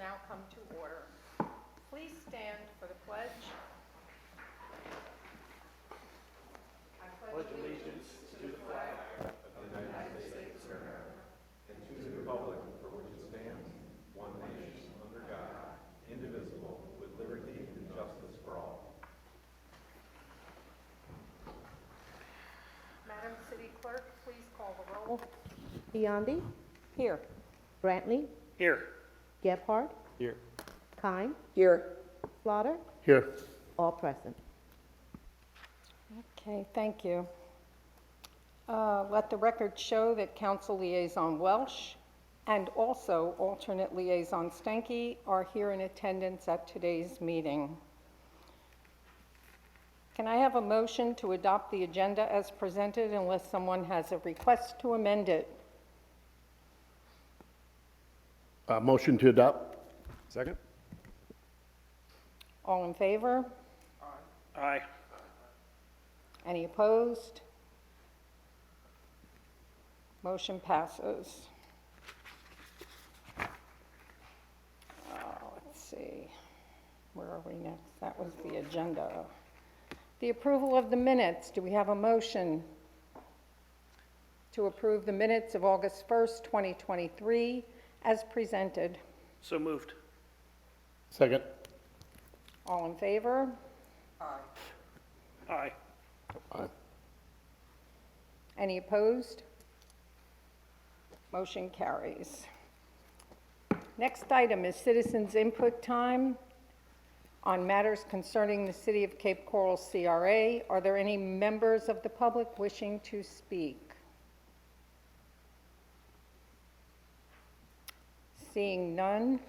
now come to order. Please stand for the pledge. I pledge allegiance to the flag of the United States of America and to the republic for which it stands, one nation, under God, indivisible, with liberty and justice for all. Madam City Clerk, please call the roll. Biondi, Here. Brantley, Here. Gebhardt, Here. Kime, Here. Slaughter, Here. all present. Okay, thank you. Let the record show that Council Liaison Welsh and also alternate Liaison Stanky are here in attendance at today's meeting. Can I have a motion to adopt the agenda as presented unless someone has a request to amend it? Motion to adopt. Second. All in favor? Aye. Any opposed? Motion passes. Let's see, where are we next? That was the agenda. The approval of the minutes. Do we have a motion to approve the minutes of August 1st, 2023 as presented? So moved. Second. All in favor? Aye. Aye. Any opposed? Motion carries. Next item is citizens' input time on matters concerning the City of Cape Coral CRA. Are there any members of the public wishing to speak? Seeing none,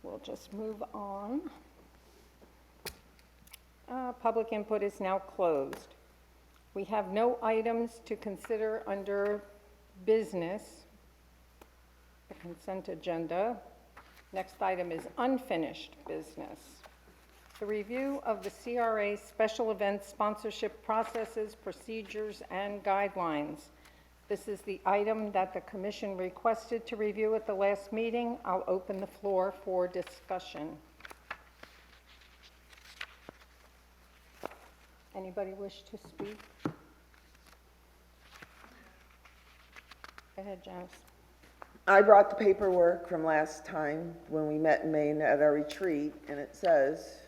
we'll just move on. Public input is now closed. We have no items to consider under business, the consent agenda. Next item is unfinished business. The review of the CRA special event sponsorship processes, procedures, and guidelines. This is the item that the commission requested to review at the last meeting. I'll open the floor for discussion. Anybody wish to speak? Go ahead, Janice. I brought the paperwork from last time when we met in Maine at our retreat, and it says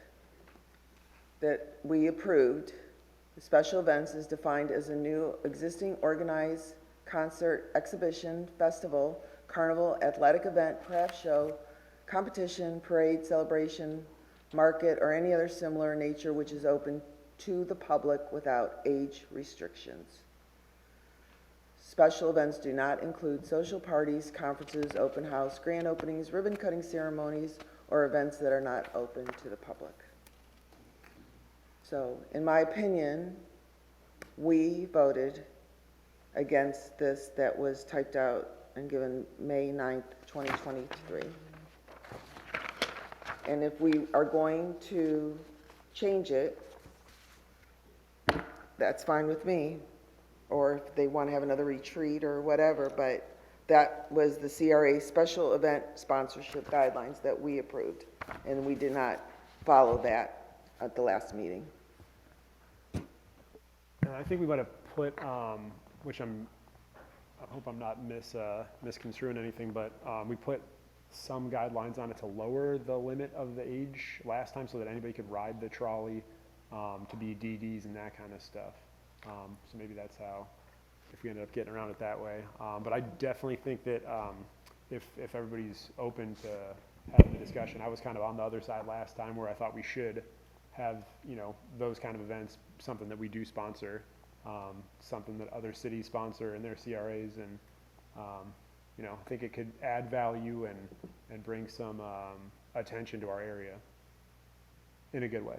that we approved the special events is defined as a new existing organized concert, exhibition, festival, carnival, athletic event, craft show, competition, parade, celebration, market, or any other similar nature which is open to the public without age restrictions. Special events do not include social parties, conferences, open house, grand openings, ribbon cutting ceremonies, or events that are not open to the public. So, in my opinion, we voted against this that was typed out and given May 9th, 2023. And if we are going to change it, that's fine with me, or if they want to have another retreat or whatever, but that was the CRA special event sponsorship guidelines that we approved, and we did not follow that at the last meeting. I think we might have put, which I hope I'm not misconstruing anything, but we put some guidelines on it to lower the limit of the age last time so that anybody could ride the trolley to be DDs and that kind of stuff. So maybe that's how, if we ended up getting around it that way. But I definitely think that if everybody's open to having the discussion, I was kind of on the other side last time where I thought we should have, those kind of events, something that we do sponsor, something that other cities sponsor in their CRAs, and I think it could add value and bring some attention to our area in a good way.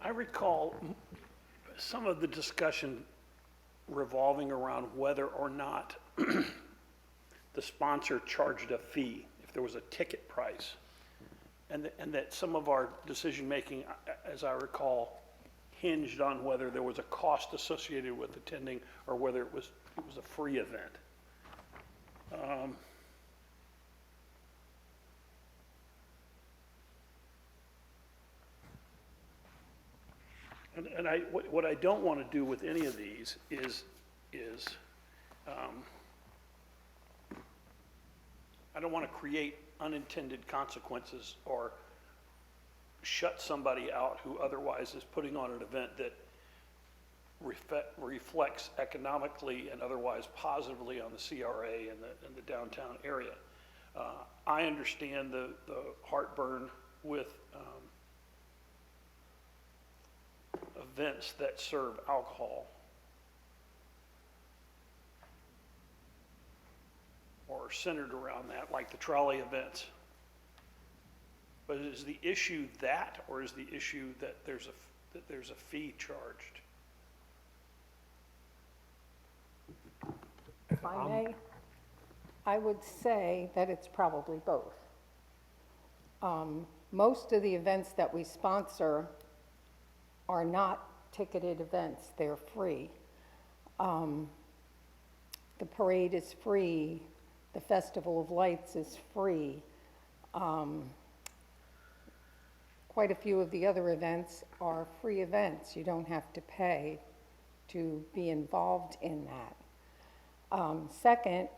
I recall some of the discussion revolving around whether or not the sponsor charged a fee, if there was a ticket price. And that some of our decision-making, as I recall, hinged on whether there was a cost associated with attending or whether it was it was a free event. And what I don't want to do with any of these is I don't want to create unintended consequences or shut somebody out who otherwise is putting on an event that reflects economically and otherwise positively on the CRA and the downtown area. I understand the heartburn with events that serve alcohol or centered around that, like the trolley events. But is the issue that, or is the issue that there's a fee charged? If I may, I would say that it's probably both. Most of the events that we sponsor are not ticketed events, they're free. The parade is free, the Festival of Lights is free. Quite a few of the other events are free events. You don't have to pay to be involved in that. Second,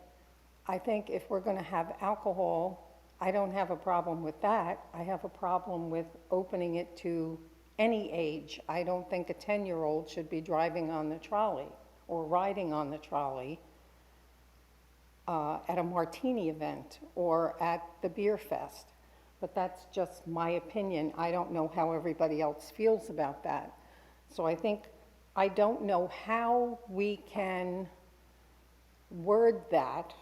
I think if we're going to have alcohol, I don't have a problem with that. I have a problem with opening it to any age. I don't think a 10-year-old should be driving on the trolley or riding on the trolley at a martini event or at the beer fest. But that's just my opinion. I don't know how everybody else feels about that. So I don't know how we can word that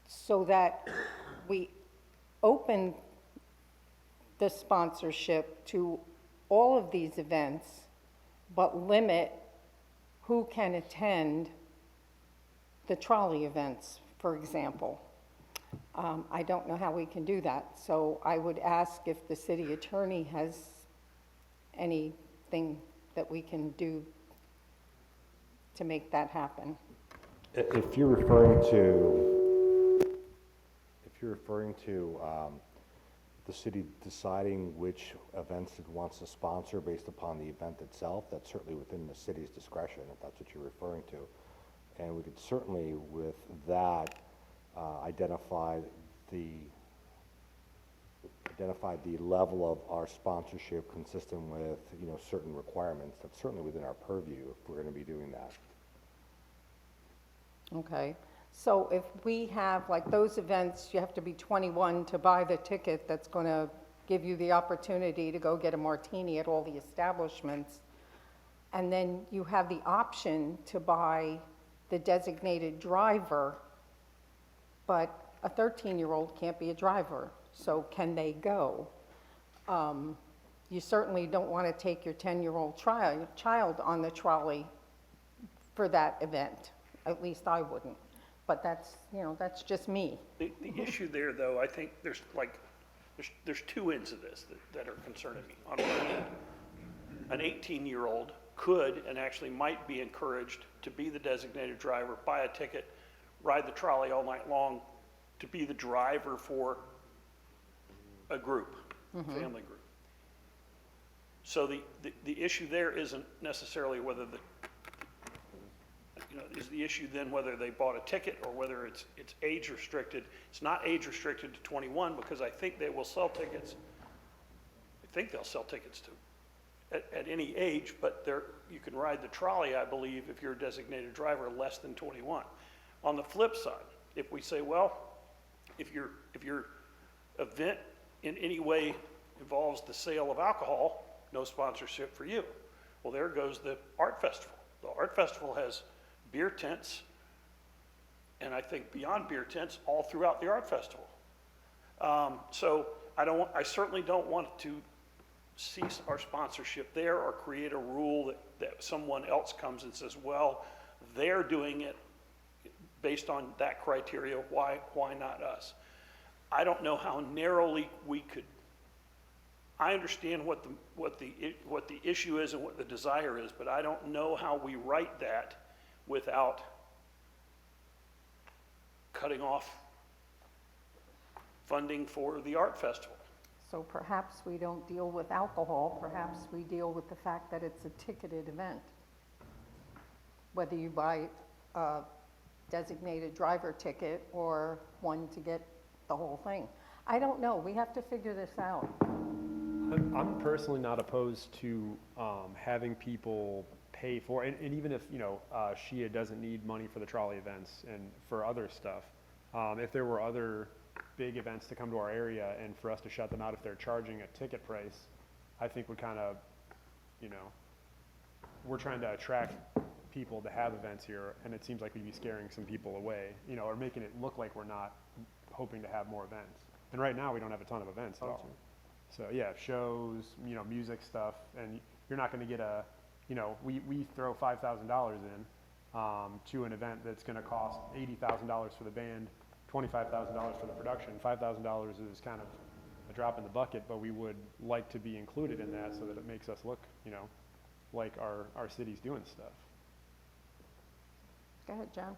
so that we open the sponsorship to all of these events, but limit who can attend the trolley events, for example. I don't know how we can do that. So I would ask if the city attorney has anything that we can do to make that happen. If you're referring to the city deciding which events it wants to sponsor based upon the event itself, that's certainly within the city's discretion, if that's what you're referring to. And we could certainly, with that, identify the level of our sponsorship consistent with, certain requirements. That's certainly within our purview if we're going to be doing that. Okay, so if we have, like those events, you have to be 21 to buy the ticket that's going to give you the opportunity to go get a martini at all the establishments, and then you have the option to buy the designated driver, but a 13-year-old can't be a driver, so can they go? You certainly don't want to take your 10-year-old child on the trolley for that event. At least I wouldn't. But that's, that's just me. The issue there, though, I think there's two ends of this that are concerning me. On one hand, an 18-year-old could and actually might be encouraged to be the designated driver, buy a ticket, ride the trolley all night long, to be the driver for a group, family group. So the issue there isn't necessarily whether is the issue then whether they bought a ticket or whether it's age restricted. It's not age restricted to 21 because I think they will sell tickets. I think they'll sell tickets at any age, but you can ride the trolley, I believe, if you're a designated driver less than 21. On the flip side, if we say, well, if your event in any way involves the sale of alcohol, no sponsorship for you. Well, there goes the art festival. The art festival has beer tents, and I think beyond beer tents, all throughout the art festival. So I certainly don't want to cease our sponsorship there or create a rule that someone else comes and says, well, they're doing it based on that criteria, why not us? I don't know how narrowly we could, I understand what the issue is and what the desire is, but I don't know how we write that without cutting off funding for the art festival. So perhaps we don't deal with alcohol, perhaps we deal with the fact that it's a ticketed event. Whether you buy a designated driver ticket or one to get the whole thing. I don't know, we have to figure this out. I'm personally not opposed to having people pay for, and even if, you know, Shia doesn't need money for the trolley events and for other stuff, if there were other big events to come to our area and for us to shut them out if they're charging a ticket price, I think would kind of, you know, we're trying to attract people to have events here, and it seems like we'd be scaring some people away, you know, or making it look like we're not hoping to have more events. And right now, we don't have a ton of events at all. So yeah, shows, you know, music stuff, and you're not gonna get a, you know, we throw $5,000 in to an event that's gonna cost $80,000 for the band, $25,000 for the production. $5,000 is kind of a drop in the bucket, but we would like to be included in that so that it makes us look, you know, like our city's doing stuff. Go ahead, John.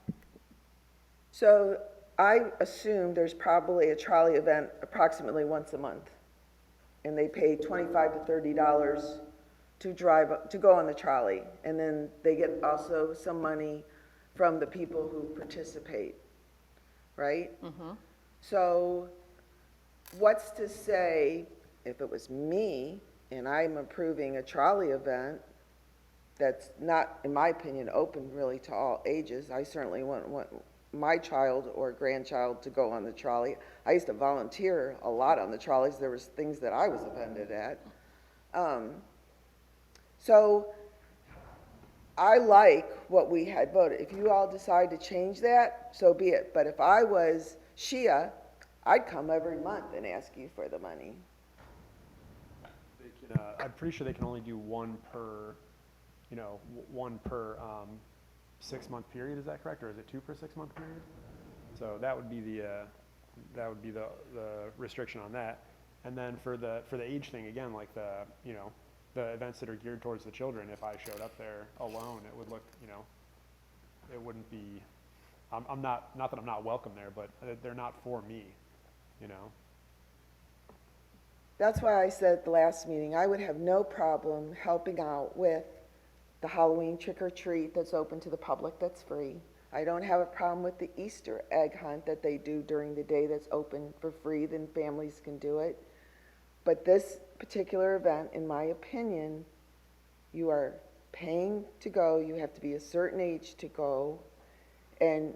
So I assume there's probably a trolley event approximately once a month. And they pay $25 to $30 to go on the trolley. And then they get also some money from the people who participate, right? So what's to say if it was me and I'm approving a trolley event that's not, in my opinion, open really to all ages? I certainly wouldn't want my child or grandchild to go on the trolley. I used to volunteer a lot on the trolleys. There was things that I was offended at. So I like what we had voted. If you all decide to change that, so be it. But if I was Shia, I'd come every month and ask you for the money. They can, I'm pretty sure they can only do one per, you know, one per 6-month period. Is that correct, or is it 2 per 6-month period? So that would be the restriction on that. And then for the age thing, again, like the events that are geared towards the children, if I showed up there alone, it would look, you know, it wouldn't be. I'm not that I'm not welcome there, but they're not for me, you know. That's why I said at the last meeting, I would have no problem helping out with the Halloween trick or treat that's open to the public, that's free. I don't have a problem with the Easter egg hunt that they do during the day that's open for free, then families can do it. But this particular event, in my opinion, you are paying to go, you have to be a certain age to go, and,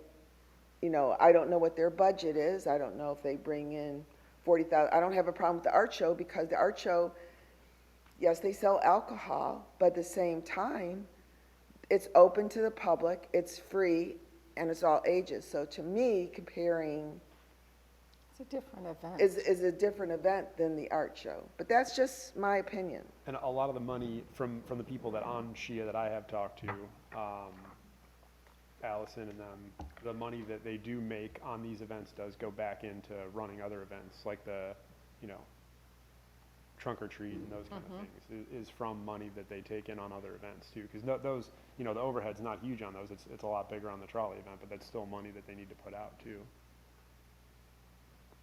you know, I don't know what their budget is. I don't know if they bring in 40,000. I don't have a problem with the art show, because the art show, yes, they sell alcohol, but at the same time, it's open to the public, it's free, and it's all ages. So to me, comparing It's a different event. is a different event than the art show. But that's just my opinion. And a lot of the money from the people that on Shia that I have talked to, Allison and them, the money that they do make on these events does go back into running other events, like the, you know, trunk or treat and those kind of things, is from money that they take in on other events too. Because those, you know, the overhead's not huge on those. It's a lot bigger on the trolley event, but that's still money that they need to put out too.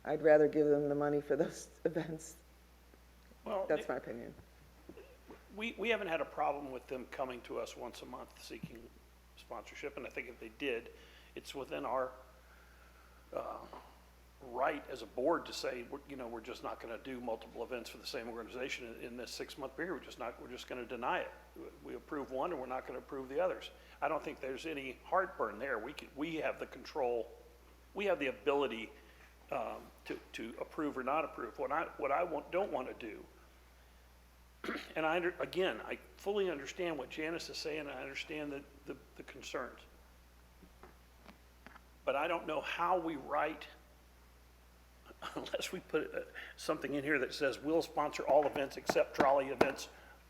I'd rather give them the money for those events. Well, That's my opinion. we haven't had a problem with them coming to us once a month seeking sponsorship, and I think if they did, it's within our right as a board to say, you know, we're just not going to do multiple events for the same organization in this 6-month period. We're just going to deny it. We approve one, and we're not going to approve the others. I don't think there's any heartburn there. We have the control. We have the ability to approve or not approve. What I don't want to do, and I fully understand what Janice is saying. I understand the concerns, but I don't know how we write, unless we put something in here that says we'll sponsor all events except trolley events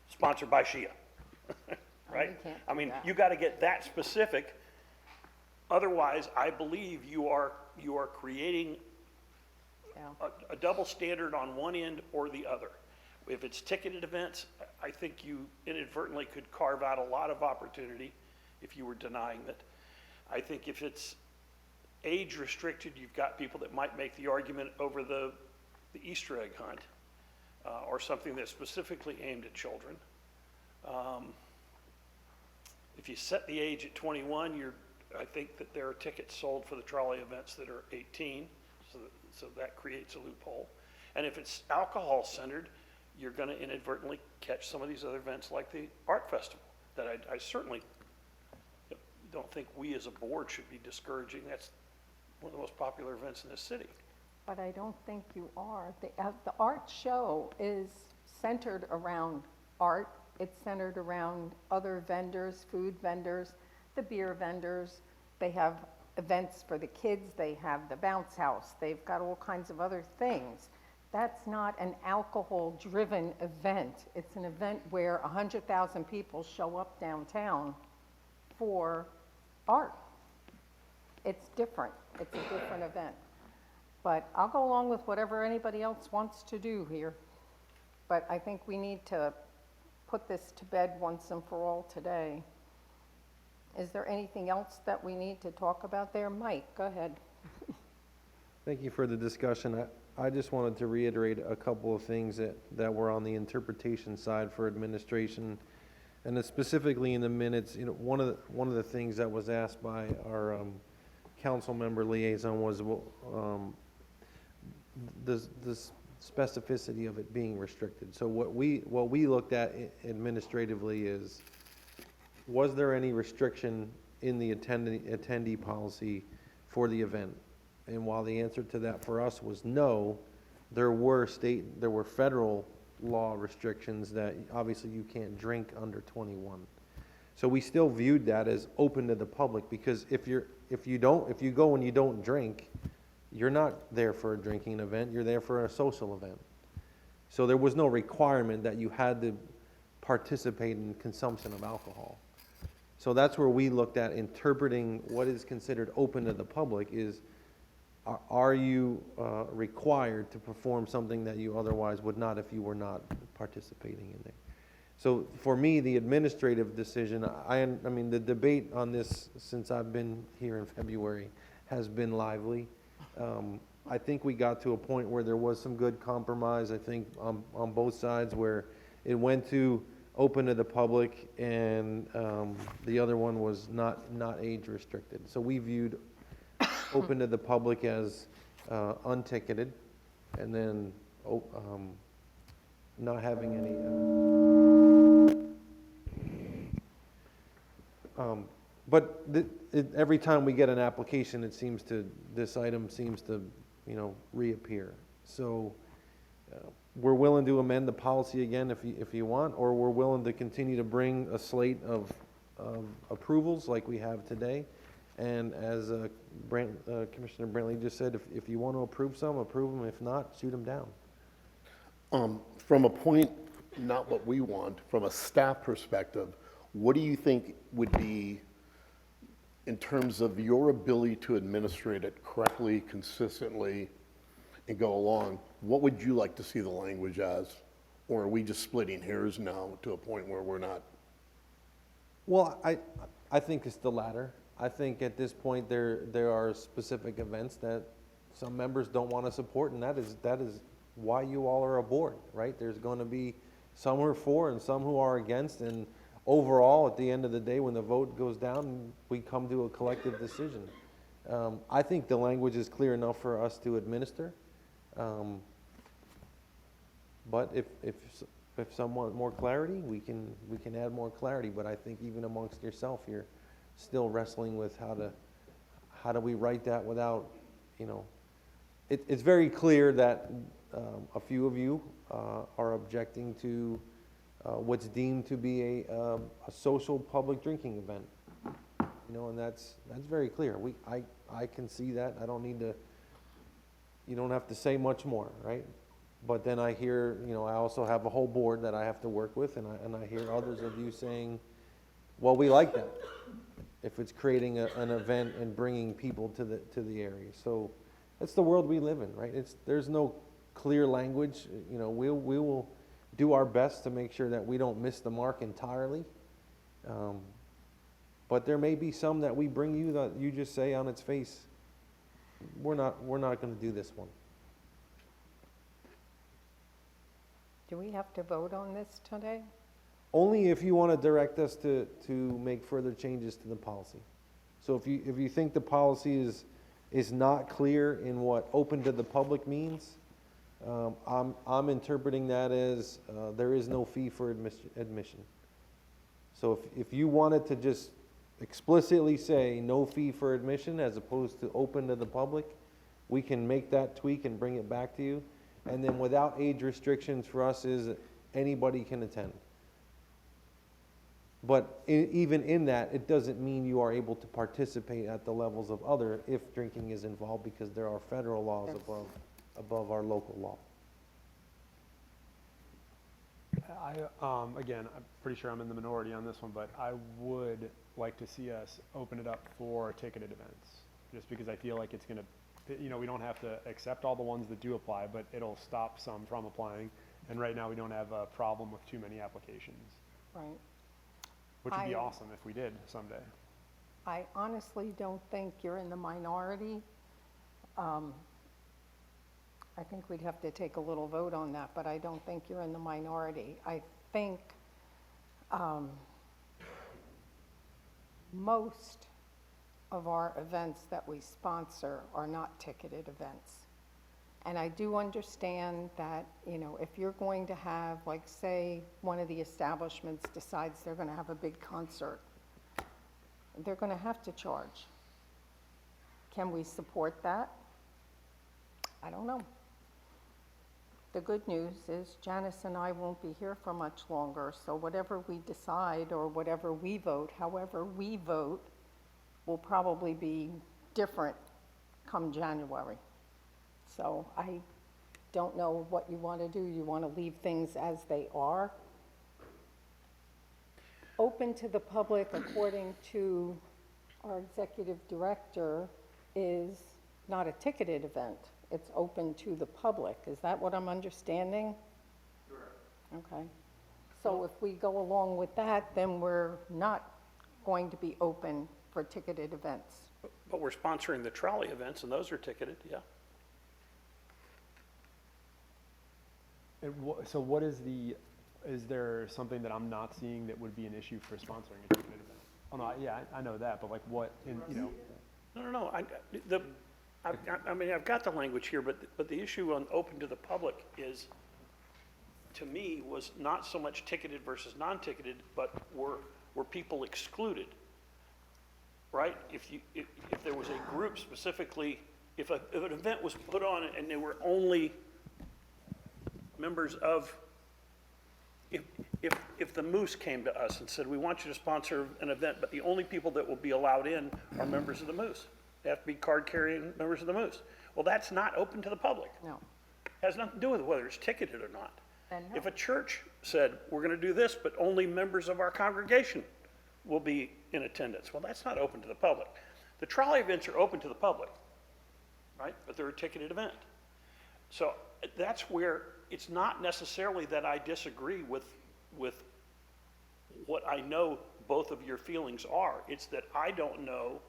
sponsored by Shia. Right? We can't I do mean, that. you got to get that specific. Otherwise, I believe you are creating Yeah. a double standard on one end or the other. If it's ticketed events, I think you inadvertently could carve out a lot of opportunity if you were denying it. I think if it's age restricted, you've got people that might make the argument over the Easter egg hunt, or something that's specifically aimed at children. If you set the age at 21, I think that there are tickets sold for the trolley events that are 18, so that creates a loophole. And if it's alcohol centered, you're going to inadvertently catch some of these other events like the art festival that I certainly don't think we as a board should be discouraging. That's one of the most popular events in this city. But I don't think you are. The art show is centered around art. It's centered around other vendors, food vendors, the beer vendors. They have events for the kids. They have the bounce house. They've got all kinds of other things. That's not an alcohol-driven event. It's an event where 100,000 people show up downtown for art. It's different. It's a different event. But I'll go along with whatever anybody else wants to do here. But I think we need to put this to bed once and for all today. Is there anything else that we need to talk about there? Mike, go ahead. Thank you for the discussion. I just wanted to reiterate a couple of things that were on the interpretation side for administration. And specifically in the minutes, one of the things that was asked by our council member liaison was the specificity of it being restricted. So what we looked at administratively is, was there any restriction in the attendee policy for the event? And while the answer to that for us was no, there were federal law restrictions that obviously you can't drink under 21. So we still viewed that as open to the public, because if you go and you don't drink, you're not there for a drinking event, you're there for a social event. So there was no requirement that you had to participate in consumption of alcohol. So that's where we looked at interpreting what is considered open to the public is, are you required to perform something that you otherwise would not if you were not participating in there? So for me, the administrative decision, I mean, the debate on this since I've been here in February has been lively. I think we got to a point where there was some good compromise, I think, on both sides, where it went to open to the public and the other one was not age restricted. So we viewed open to the public as unticketed, and then not having any. But every time we get an application, this item seems to, reappear. So we're willing to amend the policy again if you want, or we're willing to continue to bring a slate of approvals like we have today. And as Commissioner Brantley just said, if you want to approve some, approve them. If not, shoot them down. From a point, not what we want, from a staff perspective, what do you think would be, in terms of your ability to administrate it correctly, consistently, and go along, what would you like to see the language as? Or are we just splitting hairs now to a point where we're not? Well, I think it's the latter. I think at this point there are specific events that some members don't want to support, and that is why you all are aboard, right? There's going to be some who are for and some who are against, and overall, at the end of the day, when the vote goes down, we come to a collective decision. I think the language is clear enough for us to administer. But if some want more clarity, we can add more clarity. But I think even amongst yourself, you're still wrestling with how do we write that without, it's very clear that a few of you are objecting to what's deemed to be a social public drinking event, and that's very clear. I can see that. I don't need to. You don't have to say much more, right? But then I hear, I also have a whole board that I have to work with, and I hear others of you saying, well, we like that if it's creating an event and bringing people to the area. So that's the world we live in, right? There's no clear language. We will do our best to make sure that we don't miss the mark entirely. But there may be some that we bring you that you just say on its face, we're not gonna do this one. Do we have to vote on this today? Only if you want to direct us to make further changes to the policy. So if you think the policy is not clear in what open to the public means, I'm interpreting that as, there is no fee for admission. So if you wanted to just explicitly say no fee for admission as opposed to open to the public, we can make that tweak and bring it back to you. And then without age restrictions for us is anybody can attend. But even in that, it doesn't mean you are able to participate at the levels of other if drinking is involved, because there are federal laws above our local law. Again, I'm pretty sure I'm in the minority on this one, but I would like to see us open it up for ticketed events, just because I feel like it's gonna, we don't have to accept all the ones that do apply, but it'll stop some from applying. And right now, we don't have a problem with too many applications, Right. which would be I- awesome if we did someday. I honestly don't think you're in the minority. I think we'd have to take a little vote on that, but I don't think you're in the minority. I think most of our events that we sponsor are not ticketed events. And I do understand that, if you're going to have, like, say, one of the establishments decides they're going to have a big concert, they're going to have to charge. Can we support that? I don't know. The good news is Janice and I won't be here for much longer, so whatever we decide or whatever we vote, however we vote, will probably be different come January. So I don't know what you want to do. You want to leave things as they are? Open to the public, according to our executive director, is not a ticketed event. It's open to the public. Is that what I'm understanding? Correct. Okay. So if we go along with that, then we're not going to be open for ticketed events. But we're sponsoring the trolley events, and those are ticketed, yeah. So what is there something that I'm not seeing that would be an issue for sponsoring a ticketed event? Oh, no, yeah, I know that, but like what, No, I mean, I've got the language here, but the issue on open to the public is, to me, was not so much ticketed versus non-ticketed, but were people excluded, right? If there was a group specifically, if an event was put on and there were only members of, if the Moose came to us and said, we want you to sponsor an event, but the only people that will be allowed in are members of the Moose. They have to be card-carrying members of the Moose. Well, that's not open to the public. No. Has nothing to do with whether it's ticketed or not. Then no. If a church said, we're going to do this, but only members of our congregation will be in attendance, well, that's not open to the public. The trolley events are open to the public, right? But they're a ticketed event. So that's where it's not necessarily that I disagree with what I know both of your feelings are. It's that I don't know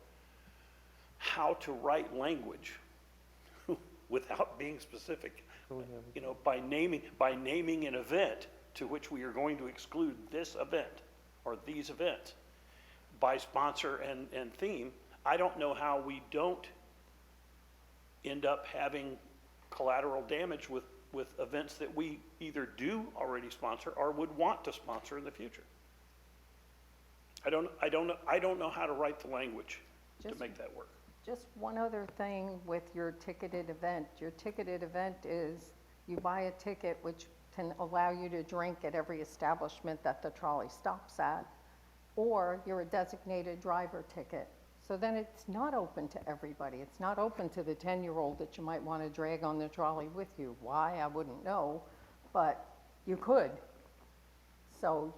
how to write language without being specific. By naming an event to which we are going to exclude this event or these events by sponsor and theme, I don't know how we don't end up having collateral damage with events that we either do already sponsor or would want to sponsor in the future. I don't know how to write the language to make that work. Just one other thing with your ticketed event. Your ticketed event is you buy a ticket which can allow you to drink at every establishment that the trolley stops at, or you're a designated driver ticket. So then it's not open to everybody. It's not open to the 10-year-old that you might want to drag on the trolley with you. Why, I wouldn't know, but you could. So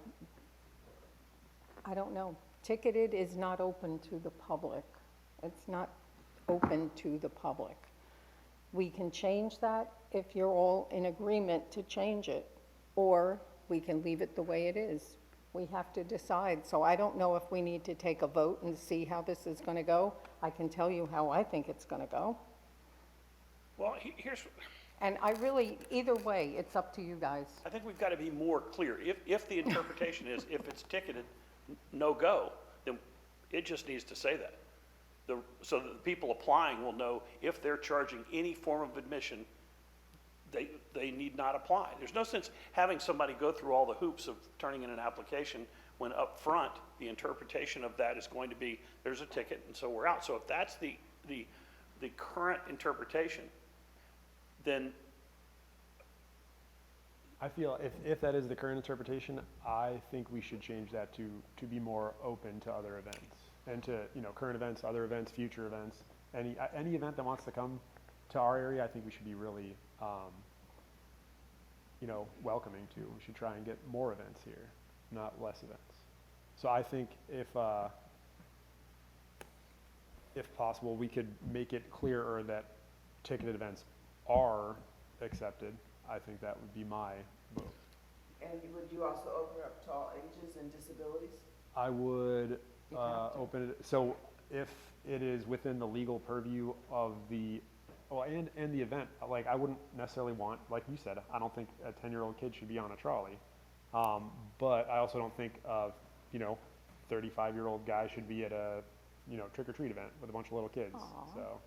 I don't know. Ticketed is not open to the public. It's not open to the public. We can change that if you're all in agreement to change it, or we can leave it the way it is. We have to decide. So I don't know if we need to take a vote and see how this is going to go. I can tell you how I think it's going to go. Well, here's, And I really, either way, it's up to you guys. I think we've got to be more clear. If the interpretation is, if it's ticketed, no go, then it just needs to say that. So that the people applying will know if they're charging any form of admission, they need not apply. There's no sense having somebody go through all the hoops of turning in an application when up front the interpretation of that is going to be, there's a ticket and so we're out. So if that's the current interpretation, then I feel if that is the current interpretation, I think we should change that to be more open to other events and to, current events, other events, future events. Any event that wants to come to our area, I think we should be really, welcoming to. We should try and get more events here, not less events. So I think if possible, we could make it clearer that ticketed events are accepted. I think that would be my vote. And would you also open up to all ages and disabilities? I would You'd have to. open it, so if it is within the legal purview of the, and the event, like I wouldn't necessarily want, like you said, I don't think a 10-year-old kid should be on a trolley. But I also don't think a 35-year-old guy should be at a, trick-or-treat event with a bunch of little kids. Aw. So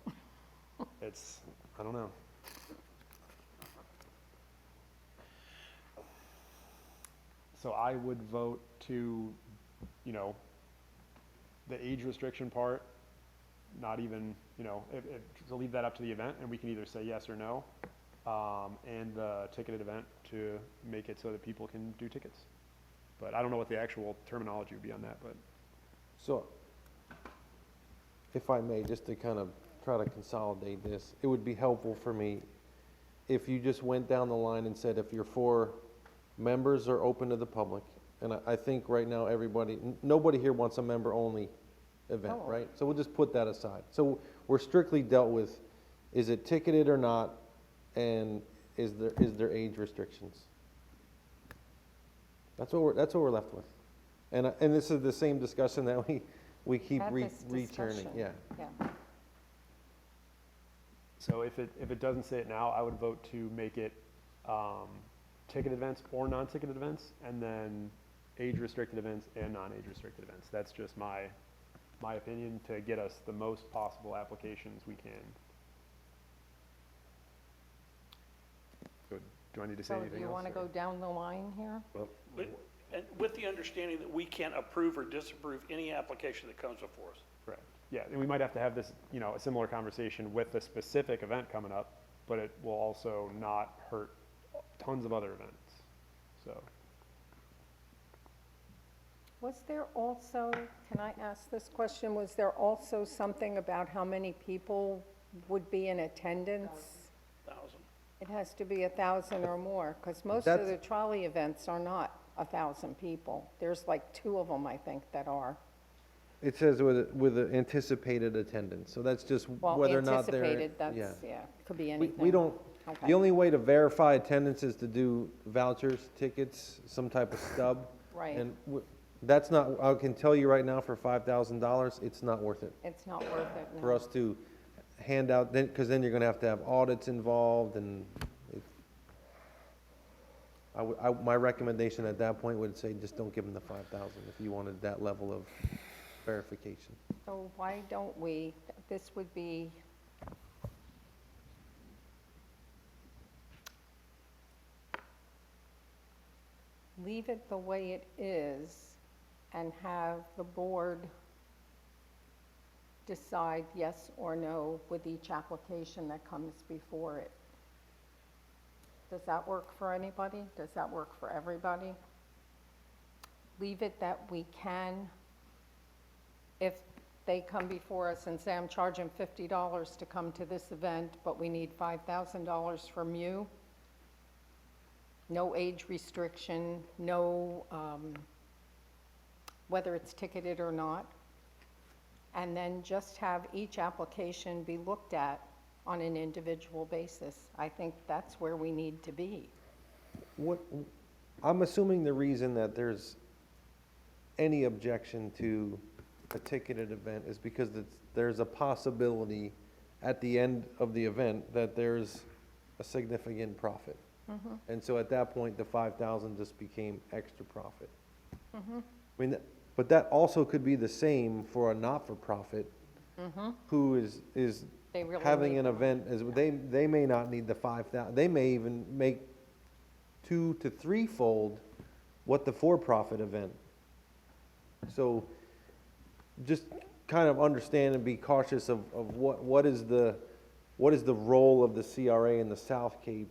I don't know. So I would vote to, the age restriction part, not even, to leave that up to the event, and we can either say yes or no, and the ticketed event to make it so that people can do tickets. But I don't know what the actual terminology would be on that, but. So, if I may, just to kind of try to consolidate this, it would be helpful for me if you just went down the line and said, if you're for members are open to the public, and I think right now nobody here wants a member-only event, No. right? So we'll just put that aside. So we're strictly dealt with, is it ticketed or not, and is there age restrictions? That's what we're left with. And this is the same discussion that we keep Had this returning, discussion. yeah. Yeah. So if it doesn't say it now, I would vote to make it ticketed events or non-ticketed events, and then age-restricted events and non-age restricted events. That's just my opinion to get us the most possible applications we can. So, do I need to say So anything do you else? want to or- go down the line here? and with the understanding that we can't approve or disapprove any application that comes before us. Correct. Yeah, and we might have to have this, a similar conversation with a specific event coming up, but it will also not hurt tons of other events, so. Was there also, can I ask this question, was there also something about how many people would be in attendance? 1,000. It has to be 1,000 or more, because most of the trolley events are not 1,000 people. There's like 2 of them, I think, that are. It says with an anticipated attendance, so that's just Well, whether or not they're. anticipated, that's, yeah, could be We anything. don't, Okay. the only way to verify attendance is to do vouchers, tickets, some type of stub. Right. And that's not, I can tell you right now, for $5,000, it's not worth it It's not worth it, for no. us to hand out, because then you're gonna have to have audits involved, and my recommendation at that point would say, just don't give them the 5,000 if you wanted that level of verification. So why don't we, this would be, leave it the way it is and have the board decide yes or no with each application that comes before it. Does that work for anybody? Does that work for everybody? Leave it that we can, if they come before us and say, I'm charging $50 to come to this event, but we need $5,000 from you. No age restriction, no, whether it's ticketed or not. And then just have each application be looked at on an individual basis. I think that's where we need to be. What, I'm assuming the reason that there's any objection to a ticketed event is because there's a possibility at the end of the event that there's a significant profit. And so at that point, the 5,000 just became extra profit. I mean, but that also could be the same for a not-for-profit who is They really having need an the event, they may not need the 5,000, they may even make 2 to 3-fold what the for-profit event. So just kind of understand and be cautious of what is the role of the CRA in the South Cape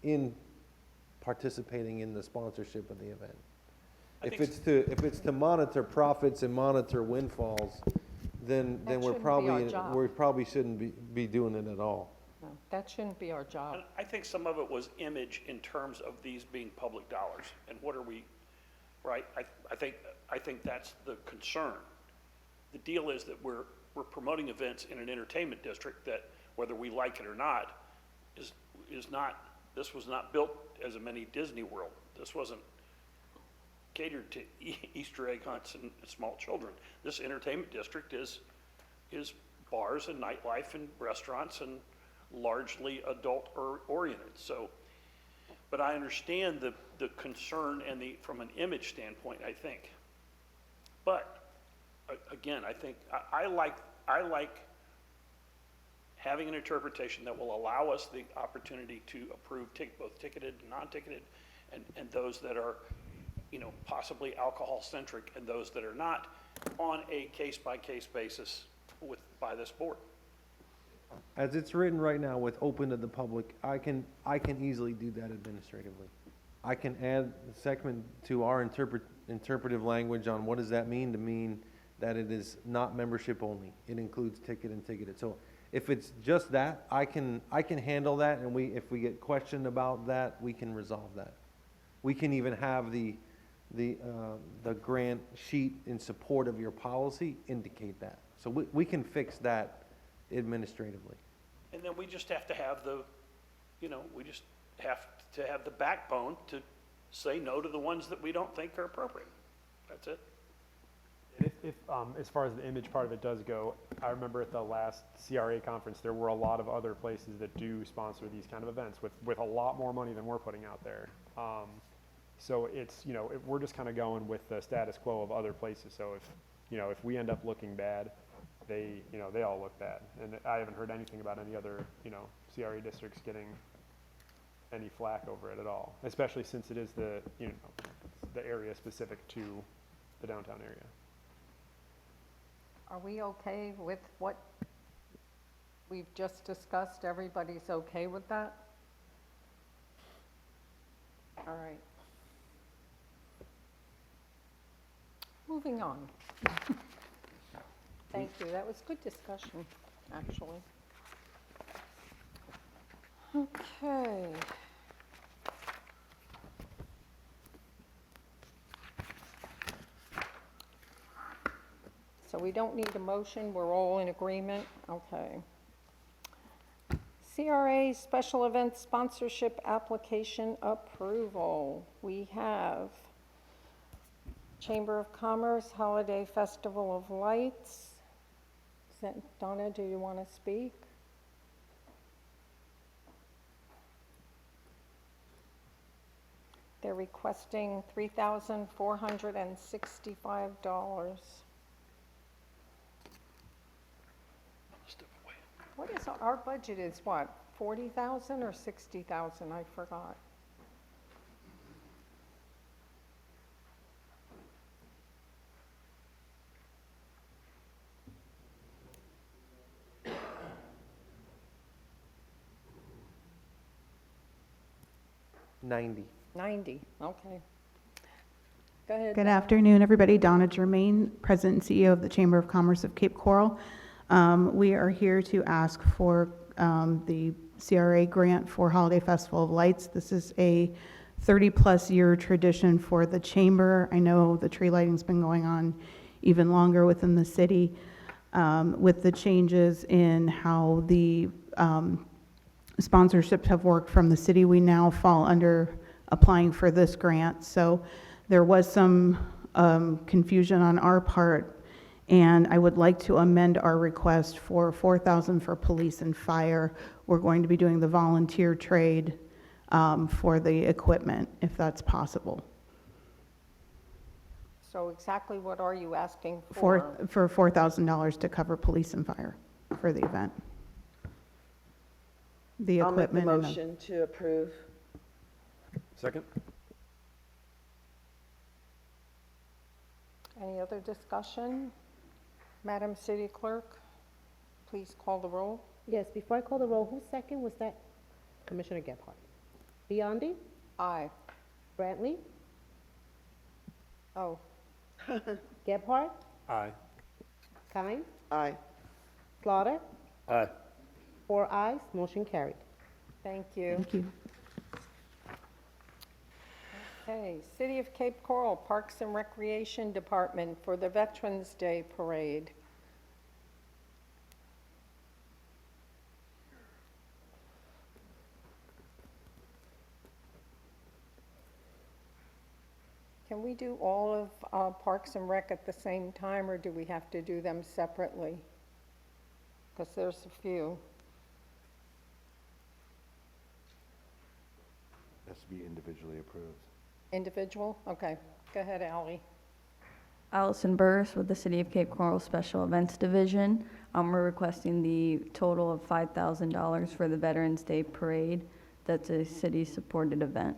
in participating in the sponsorship of the event. If it's to monitor profits and monitor windfalls, then That we're shouldn't be our probably, job. we probably shouldn't be doing it at all. No, that shouldn't be our job. And I think some of it was image in terms of these being public dollars, and what are we, right? I think that's the concern. The deal is that we're promoting events in an entertainment district that, whether we like it or not, is not, this was not built as a mini Disney World. This wasn't catered to Easter egg hunts and small children. This entertainment district is bars and nightlife and restaurants and largely adult oriented. So, but I understand the concern and from an image standpoint, I think. But again, I think I like having an interpretation that will allow us the opportunity to approve both ticketed and non-ticketed, and those that are, possibly alcohol-centric, and those that are not, on a case-by-case basis by this board. As it's written right now with open to the public, I can easily do that administratively. I can add a segment to our interpretive language on what does that mean, to mean that it is not membership only. It includes ticket and ticketed. So if it's just that, I can handle that, and if we get questioned about that, we can resolve that. We can even have the grant sheet in support of your policy indicate that. So we can fix that administratively. And then we just have to have we just have to have the backbone to say no to the ones that we don't think are appropriate. That's it. If as far as the image part of it does go, I remember at the last CRA conference, there were a lot of other places that do sponsor these kind of events with a lot more money than we're putting out there. So it's, we're just kind of going with the status quo of other places. So if we end up looking bad, they all look bad. And I haven't heard anything about any other, CRA districts getting any flack over it at all, especially since it is the area specific to the downtown area. Are we okay with what we've just discussed? Everybody's okay with that? All right. Moving on. Thank you, that was good discussion, actually. Okay. So we don't need a motion, we're all in agreement? Okay. CRA Special Event Sponsorship Application Approval. We have Chamber of Commerce Holiday Festival of Lights. Donna, do you want to speak? They're requesting $3,465. What is, our budget is what, 40,000 or 60,000? I forgot. $90. 90, okay. Go ahead. Good Donna. afternoon, everybody. Donna Germain, President and CEO of the Chamber of Commerce of Cape Coral. We are here to ask for the CRA grant for Holiday Festival of Lights. This is a 30-plus year tradition for the Chamber. I know the tree lighting's been going on even longer within the city. With the changes in how the sponsorships have worked from the city, we now fall under applying for this grant. So there was some confusion on our part, and I would like to amend our request for $4,000 for police and fire. We're going to be doing the volunteer trade for the equipment, if that's possible. So exactly what are you asking for? For $4,000 to cover police and fire for the event. The I'll make the equipment and the- motion to approve. Second? Any other discussion? Madam City Clerk, please call the roll. Yes, before I call the roll, whose second was that? Commissioner Gephardt. Biondi? Aye. Brantley? Oh, Gephardt? Aye. Kime? Aye. Slaughter? Aye. 4 ayes, motion carried. thank you. Thank you. Okay, City of Cape Coral Parks and Recreation Department for the Veterans Day Parade. Can we do all of Parks and Rec at the same time, or do we have to do them separately? Because there's a few. Has to be individually approved. Individual? Okay, go ahead, Ally. Allison Burris with the City of Cape Coral Special Events Division. We're requesting the total of $5,000 for the Veterans Day Parade. That's a city-supported event.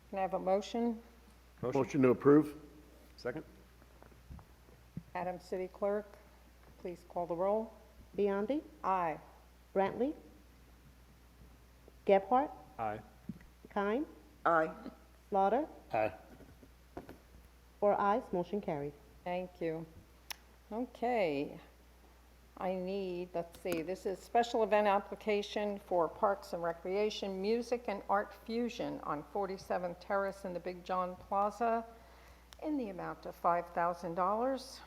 Can I have a motion? Motion to approve? Second? Madam City Clerk, please call the roll. Biondi? Aye. Brantley? Gephardt? Aye. Kime? Aye. Slaughter? Aye. 4 ayes, motion carried. Thank you. Okay. Let's see, this is special event application for Parks and Recreation, Music and Art Fusion on 47th Terrace in the Big John Plaza in the amount of $5,000.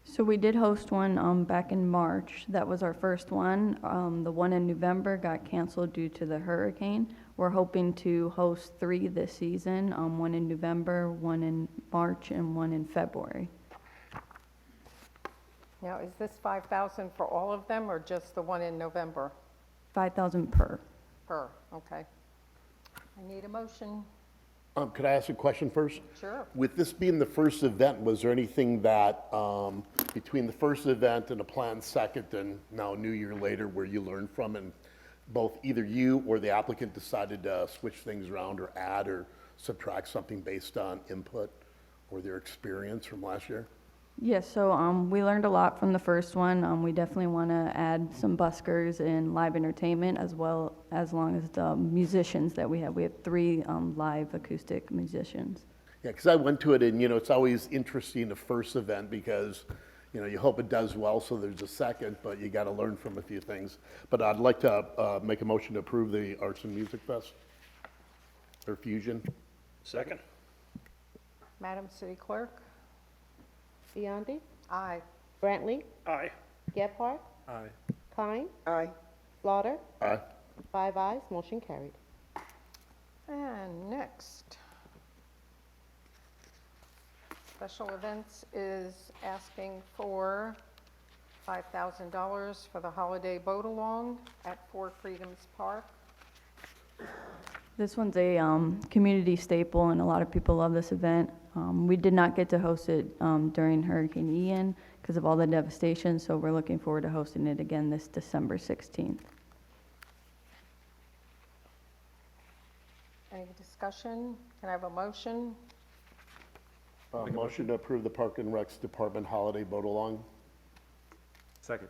So we did host one back in March. That was our first one. The one in November got canceled due to the hurricane. We're hoping to host 3 this season, one in November, one in March, and one in February. Now, is this $5,000 for all of them or just the one in November? $5,000 per. Per, okay. I need a motion. Could I ask a question first? Sure. With this being the first event, was there anything that, between the first event and a planned second and now a new year later, where you learned from and both either you or the applicant decided to switch things around or add or subtract something based on input or their experience from last year? Yes, so we learned a lot from the first one. We definitely want to add some buskers and live entertainment as well as long as the musicians that we have. We have 3 live acoustic musicians. Yeah, because I went to it and, it's always interesting, the first event, because, you hope it does well, so there's a second, but you got to learn from a few things. But I'd like to make a motion to approve the Arts and Music Fest, or Fusion. Second? Madam City Clerk? Biondi? Aye. Brantley? Aye. Gephardt? Aye. Kime? Aye. Slaughter? Aye. 5 ayes, motion carried. And next, Special Events is asking for $5,000 for the holiday boat along at Four Freedoms Park. This one's a community staple, and a lot of people love this event. We did not get to host it during Hurricane Ian because of all the devastation, so we're looking forward to hosting it again this December 16th. Any discussion? Can I have a motion? Motion to approve the Park and Recs Department holiday boat along. Second?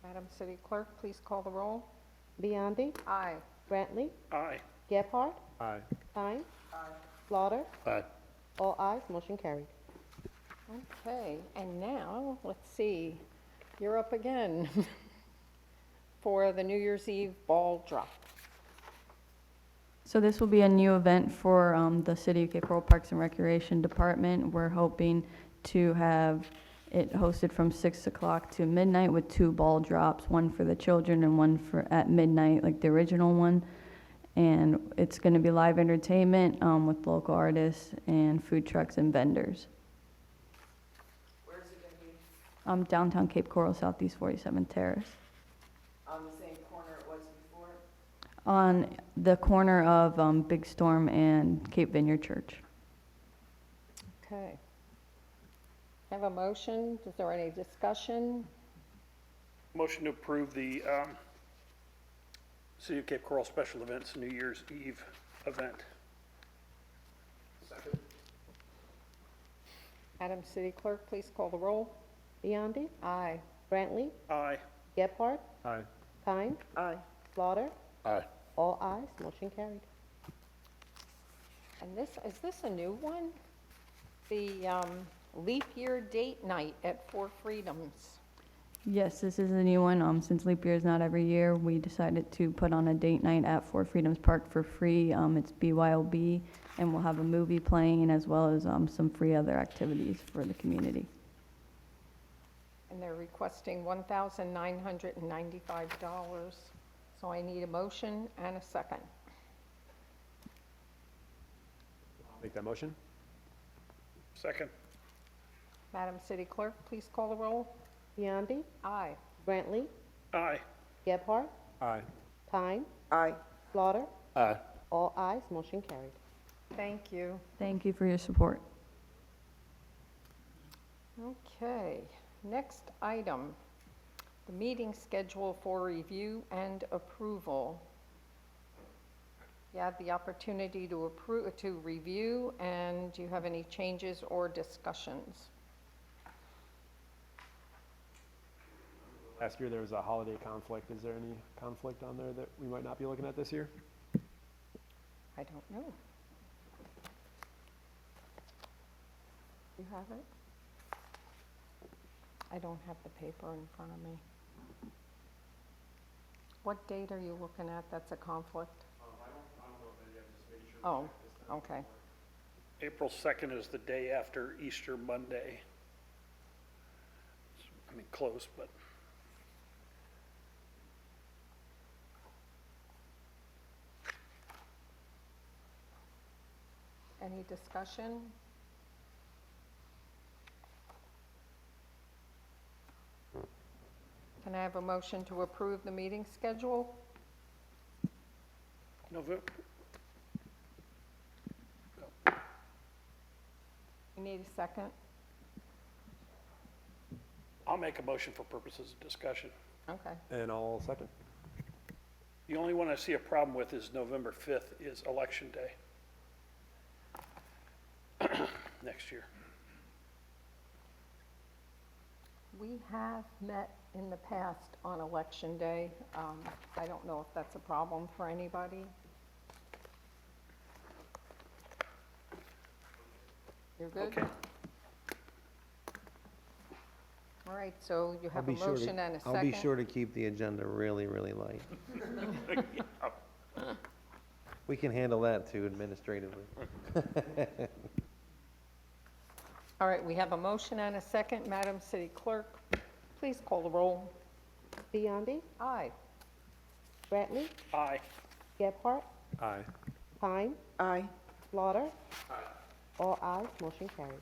Madam City Clerk, please call the roll. Biondi? Aye. Brantley? Aye. Gephardt? Aye. Kime? Slaughter? Aye. All ayes, motion carried. Okay, and now, let's see, you're up again for the New Year's Eve ball drop. So this will be a new event for the City of Cape Coral Parks and Recreation Department. We're hoping to have It hosted from 6 o'clock to midnight with 2 ball drops, one for the children and one for at midnight, like the original one. And it's going to be live entertainment with local artists and food trucks and vendors. Where's it gonna be? Downtown Cape Coral, Southeast 47th Terrace. On the same corner it was before? On the corner of Big Storm and Cape Vineyard Church. Okay. Have a motion. Is there any discussion? Motion to approve the City of Cape Coral Special Events New Year's Eve event. Madam City Clerk, please call the roll. Biondi, Aye. Brantley, Aye. Gebhardt, Aye. Kine, Aye. Slaughter, Aye. all ayes, motion carried. And is this a new one? The leap year date night at Four Freedoms. Yes, this is a new one. Since leap year is not every year, we decided to put on a date night at Four Freedoms Park for free. It's BYOB, and we'll have a movie playing as well as some free other activities for the community. And they're requesting $1,995. So I need a motion and a second. Make that motion? Second. Madam City Clerk, please call the roll. Biondi, Aye. Brantley, Aye. Gebhardt, Aye. Kine, Aye. Slaughter, Aye. all ayes, motion carried. Thank you. Thank you for your support. Okay, next item, the meeting schedule for review and approval. You had the opportunity to review, and do you have any changes or discussions? Last year, there was a holiday conflict. Is there any conflict on there that we might not be looking at this year? I don't know. You have it? I don't have the paper in front of me. What date are you looking at that's a conflict? I don't know if any, I just made sure. Oh, okay. April 2nd is the day after Easter Monday. I mean, close, but. Any discussion? Can I have a motion to approve the meeting schedule? November, You need a second? I'll make a motion for purposes of discussion. Okay. And I'll second. The only one I see a problem with is November 5th is Election Day. Next year. We have met in the past on Election Day. I don't know if that's a problem for anybody. You're good? Okay. All right, so you I'll have a be sure motion to, and a second. I'll be sure to keep the agenda really, really light. We can handle that too administratively. All right, we have a motion and a second. Madam City Clerk, please call the roll. Biondi, Aye. Brantley, Aye. Gebhardt, Aye. Kine, Aye. Slaughter, all ayes, motion carried.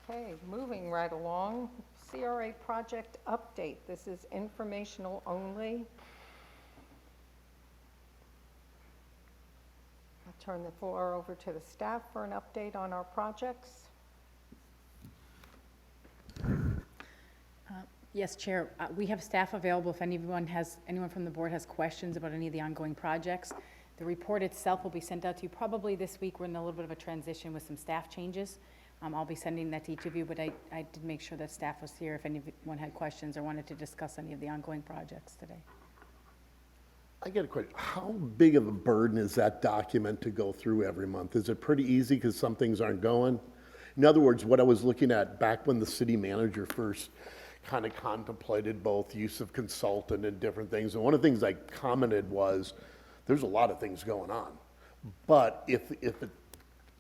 Okay, moving right along. CRA project update. This is informational only. I'll turn the floor over to the staff for an update on our projects. Yes, Chair. We have staff available if anyone from the board has questions about any of the ongoing projects. The report itself will be sent out to you probably this week. We're in a little bit of a transition with some staff changes. I'll be sending that to each of you, but I did make sure that staff was here if anyone had questions or wanted to discuss any of the ongoing projects today. I get a question. How big of a burden is that document to go through every month? Is it pretty easy because some things aren't going? In other words, what I was looking at back when the city manager first kind of contemplated both use of consultant and different things, and one of the things I commented was, there's a lot of things going on. But if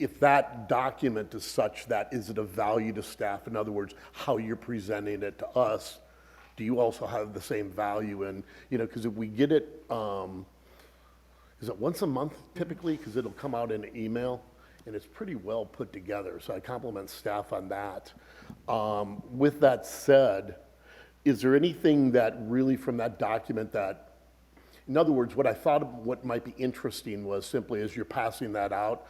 if that document is such that is it of value to staff? In other words, how you're presenting it to us, do you also have the same value? And, because if we get it, is it once a month typically? Because it'll come out in an email, and it's pretty well put together, so I compliment staff on that. With that said, is there anything that really from that document that, in other words, what I thought of what might be interesting was simply as you're passing that out,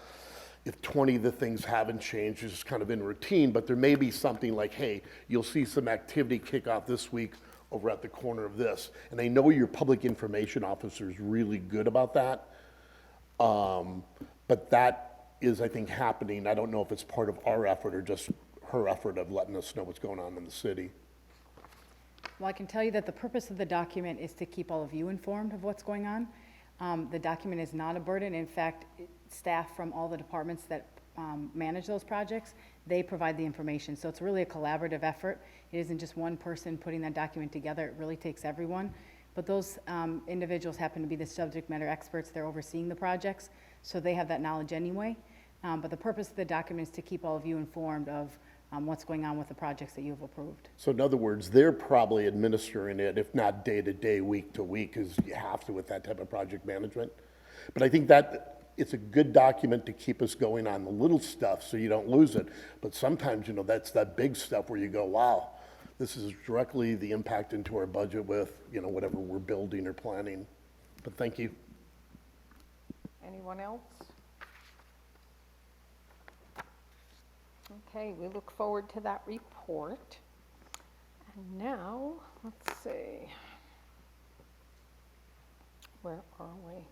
if 20 of the things haven't changed, it's just kind of in routine, but there may be something like, hey, you'll see some activity kick off this week over at the corner of this. And I know your public information officer is really good about that. But that is, I think, happening. I don't know if it's part of our effort or just her effort of letting us know what's going on in the city. Well, I can tell you that the purpose of the document is to keep all of you informed of what's going on. The document is not a burden. In fact, staff from all the departments that manage those projects, they provide the information. So it's really a collaborative effort. It isn't just one person putting that document together. It really takes everyone. But those individuals happen to be the subject matter experts. They're overseeing the projects, so they have that knowledge anyway. But the purpose of the document is to keep all of you informed of what's going on with the projects that you've approved. So in other words, they're probably administering it, if not day to day, week to week, because you have to with that type of project management. But I think that it's a good document to keep us going on the little stuff so you don't lose it. But sometimes, that's that big stuff where you go, wow, this is directly the impact into our budget with, whatever we're building or planning. But thank you. Anyone else? Okay, we look forward to that report. And now, let's see. Where are we?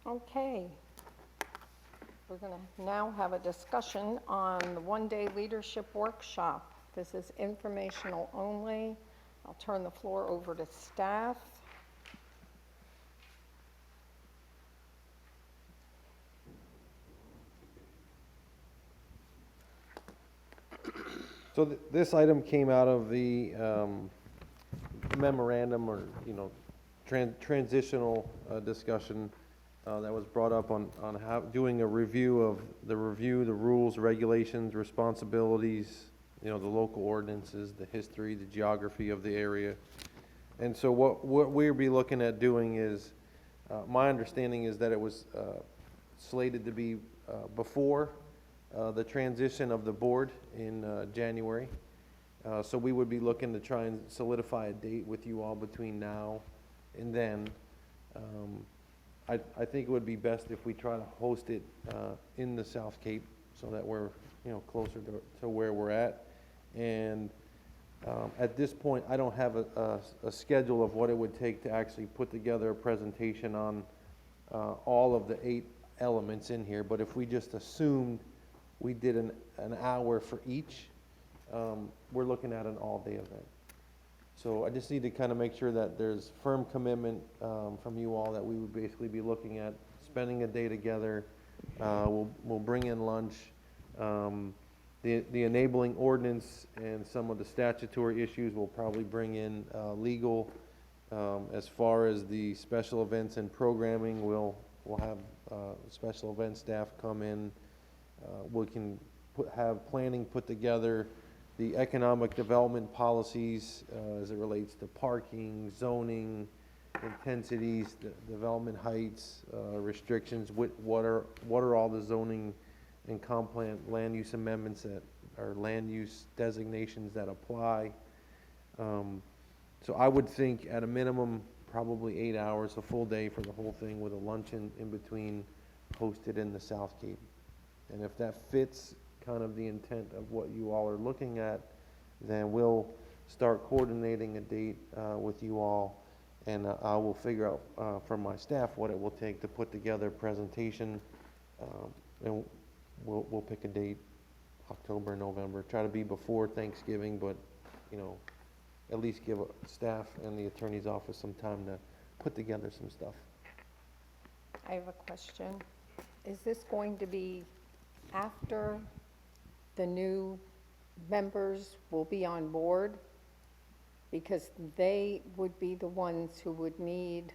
Okay. We're going to now have a discussion on the one-day leadership workshop. This is informational only. I'll turn the floor over to staff. So this item came out of the memorandum or, transitional discussion that was brought up on how, doing a review of the rules, regulations, responsibilities, the local ordinances, the history, the geography of the area. And so what we'll be looking at doing is, my understanding is that it was slated to be before the transition of the board in January. So we would be looking to try and solidify a date with you all between now and then. I think it would be best if we try to host it in the South Cape so that we're, closer to where we're at. And at this point, I don't have a schedule of what it would take to actually put together a presentation on all of the 8 elements in here. But if we just assumed we did an hour for each, we're looking at an all-day event. So I just need to kind of make sure that there's firm commitment from you all that we would basically be looking at spending a day together. We'll bring in lunch. The enabling ordinance and some of the statutory issues will probably bring in legal. As far as the special events and programming, we'll have special event staff come in. We can have planning put together, the economic development policies as it relates to parking, zoning, intensities, development heights, restrictions. What are all the zoning and comp plan land use amendments that are land use designations that apply? So I would think at a minimum, probably 8 hours, a full day for the whole thing with a luncheon in between, hosted in the South Cape. And if that fits kind of the intent of what you all are looking at, then we'll start coordinating a date with you all, and I will figure out from my staff what it will take to put together a presentation, and we'll pick a date, October, November, try to be before Thanksgiving, but, at least give staff and the attorney's office some time to put together some stuff. I have a question. Is this going to be after the new members will be on board? because they would be the ones who would need,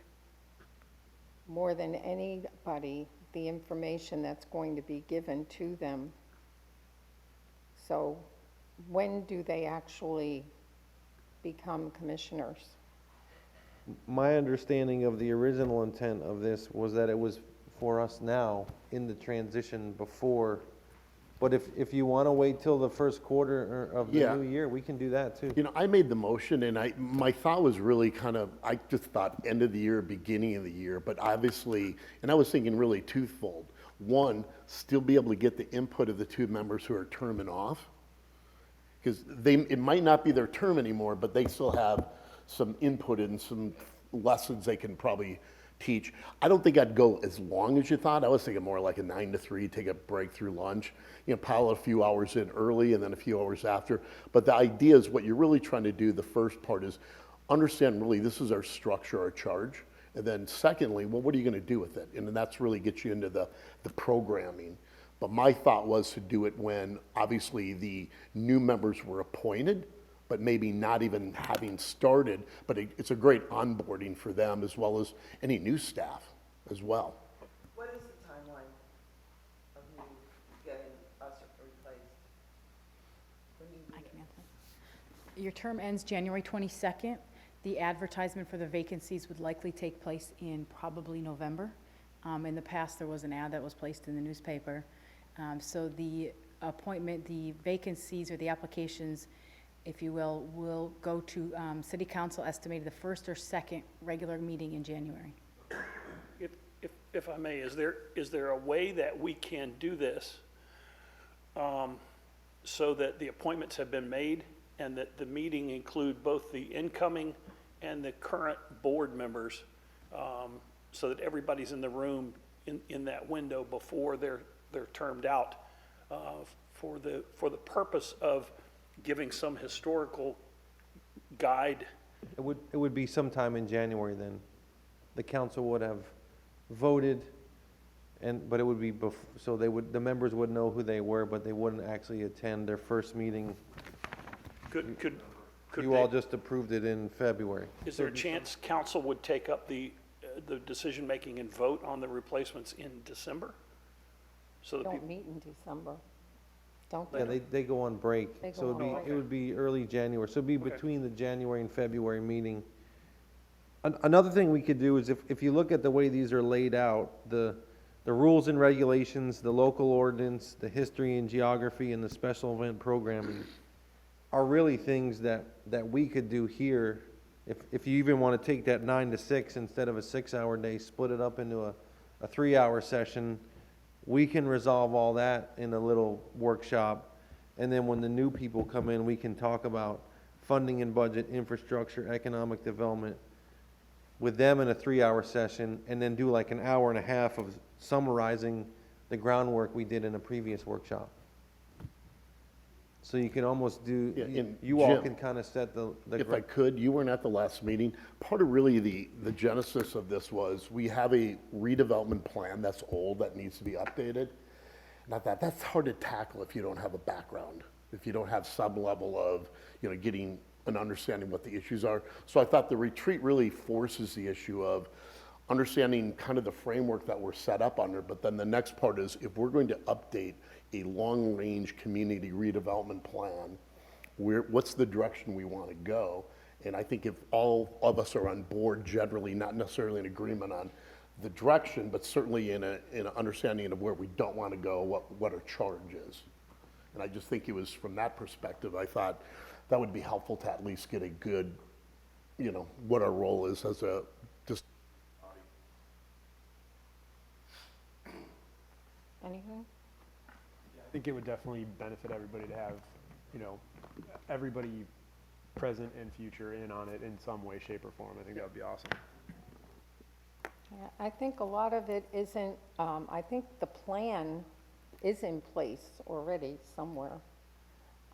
more than anybody, the information that's going to be given to them. So when do they actually become commissioners? My understanding of the original intent of this was that it was for us now in the transition before. But if you want to wait till the first quarter of the Yeah. new year, we can do that too. You know, I made the motion, and my thought was really kind of, I just thought end of the year, beginning of the year, but obviously, and I was thinking really twofold. One, still be able to get the input of the two members who are terming off, because it might not be their term anymore, but they still have some input and some lessons they can probably teach. I don't think I'd go as long as you thought. I was thinking more like a 9 to 3, take a break through lunch, you know, pile a few hours in early and then a few hours after. But the idea is what you're really trying to do, the first part is understand really this is our structure, our charge. And then secondly, well, what are you going to do with it? And then that's really gets you into the programming. But my thought was to do it when obviously the new members were appointed, but maybe not even having started, but it's a great onboarding for them as well as any new staff as well. What is the timeline of you getting us replaced? When do you I can answer. Your term ends January 22nd. The advertisement for the vacancies would likely take place in probably November. In the past, there was an ad that was placed in the newspaper. So the appointment, the vacancies or the applications, if you will go to City Council estimated the first or second regular meeting in January. If I may, is there a way that we can do this so that the appointments have been made and that the meeting include both the incoming and the current board members, so that everybody's in the room in that window before they're termed out, for the purpose of giving some historical guide? It would be sometime in January then. The council would have voted, but it would be so the members would know who they were, but they wouldn't actually attend their first meeting. Could You all just approved it in February. Is there a chance council would take up the decision-making and vote on the replacements in December? So that Don't people, meet in December, don't they? Yeah, they go on break, They go so on break. it would be early January, so it'd be between the January and February meeting. Another thing we could do is if you look at the way these are laid out, the rules and regulations, the local ordinance, the history and geography, and the special event programming are really things that we could do here. If you even want to take that 9 to 6 instead of a 6-hour day, split it up into a 3-hour session, we can resolve all that in a little workshop. And then when the new people come in, we can talk about funding and budget, infrastructure, economic development with them in a 3-hour session, and then do like an hour and a half of summarizing the groundwork we did in a previous workshop. So you can almost do, Yeah, and you all Jim, can kind of set the. If I could, you weren't at the last meeting. Part of really the genesis of this was we have a redevelopment plan that's old that needs to be updated. Not that, that's hard to tackle if you don't have a background, if you don't have some level of, you know, getting an understanding what the issues are. So I thought the retreat really forces the issue of understanding kind of the framework that we're set up under, but then the next part is if we're going to update a long-range community redevelopment plan, what's the direction we want to go? And I think if all of us are on board generally, not necessarily in agreement on the direction, but certainly in an understanding of where we don't want to go, what our charge is. And I just think it was from that perspective, I thought that would be helpful to at least get a good, you know, what our role is as a, just. Anything? I think it would definitely benefit everybody to have, you know, everybody present and future in on it in some way, shape, or form. I think that would be awesome. Yeah, I think a lot of it isn't, I think the plan is in place already somewhere.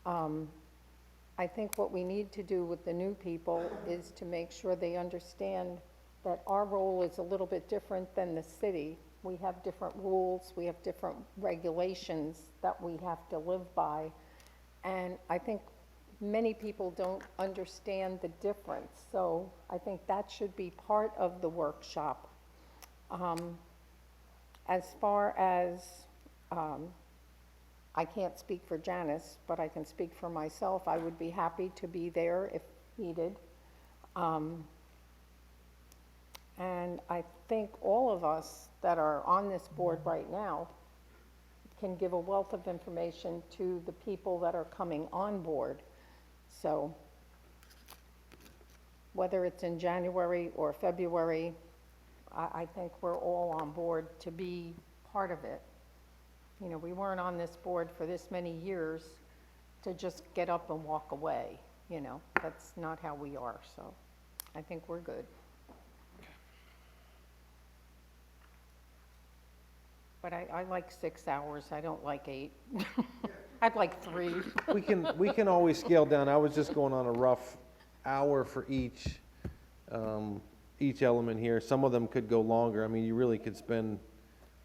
I think what we need to do with the new people is to make sure they understand that our role is a little bit different than the city. We have different rules, we have different regulations that we have to live by. And I think many people don't understand the difference. So I think that should be part of the workshop. As far as, I can't speak for Janice, but I can speak for myself. I would be happy to be there if needed. And I think all of us that are on this board right now can give a wealth of information to the people that are coming on board. So whether it's in January or February, I think we're all on board to be part of it. You know, we weren't on this board for this many years to just get up and walk away, you know. That's not how we are, so I think we're good. But I like 6 hours, I don't like 8. I'd like 3. We can always scale down. I was just going on a rough hour for each element here. Some of them could go longer. I mean, you really could spend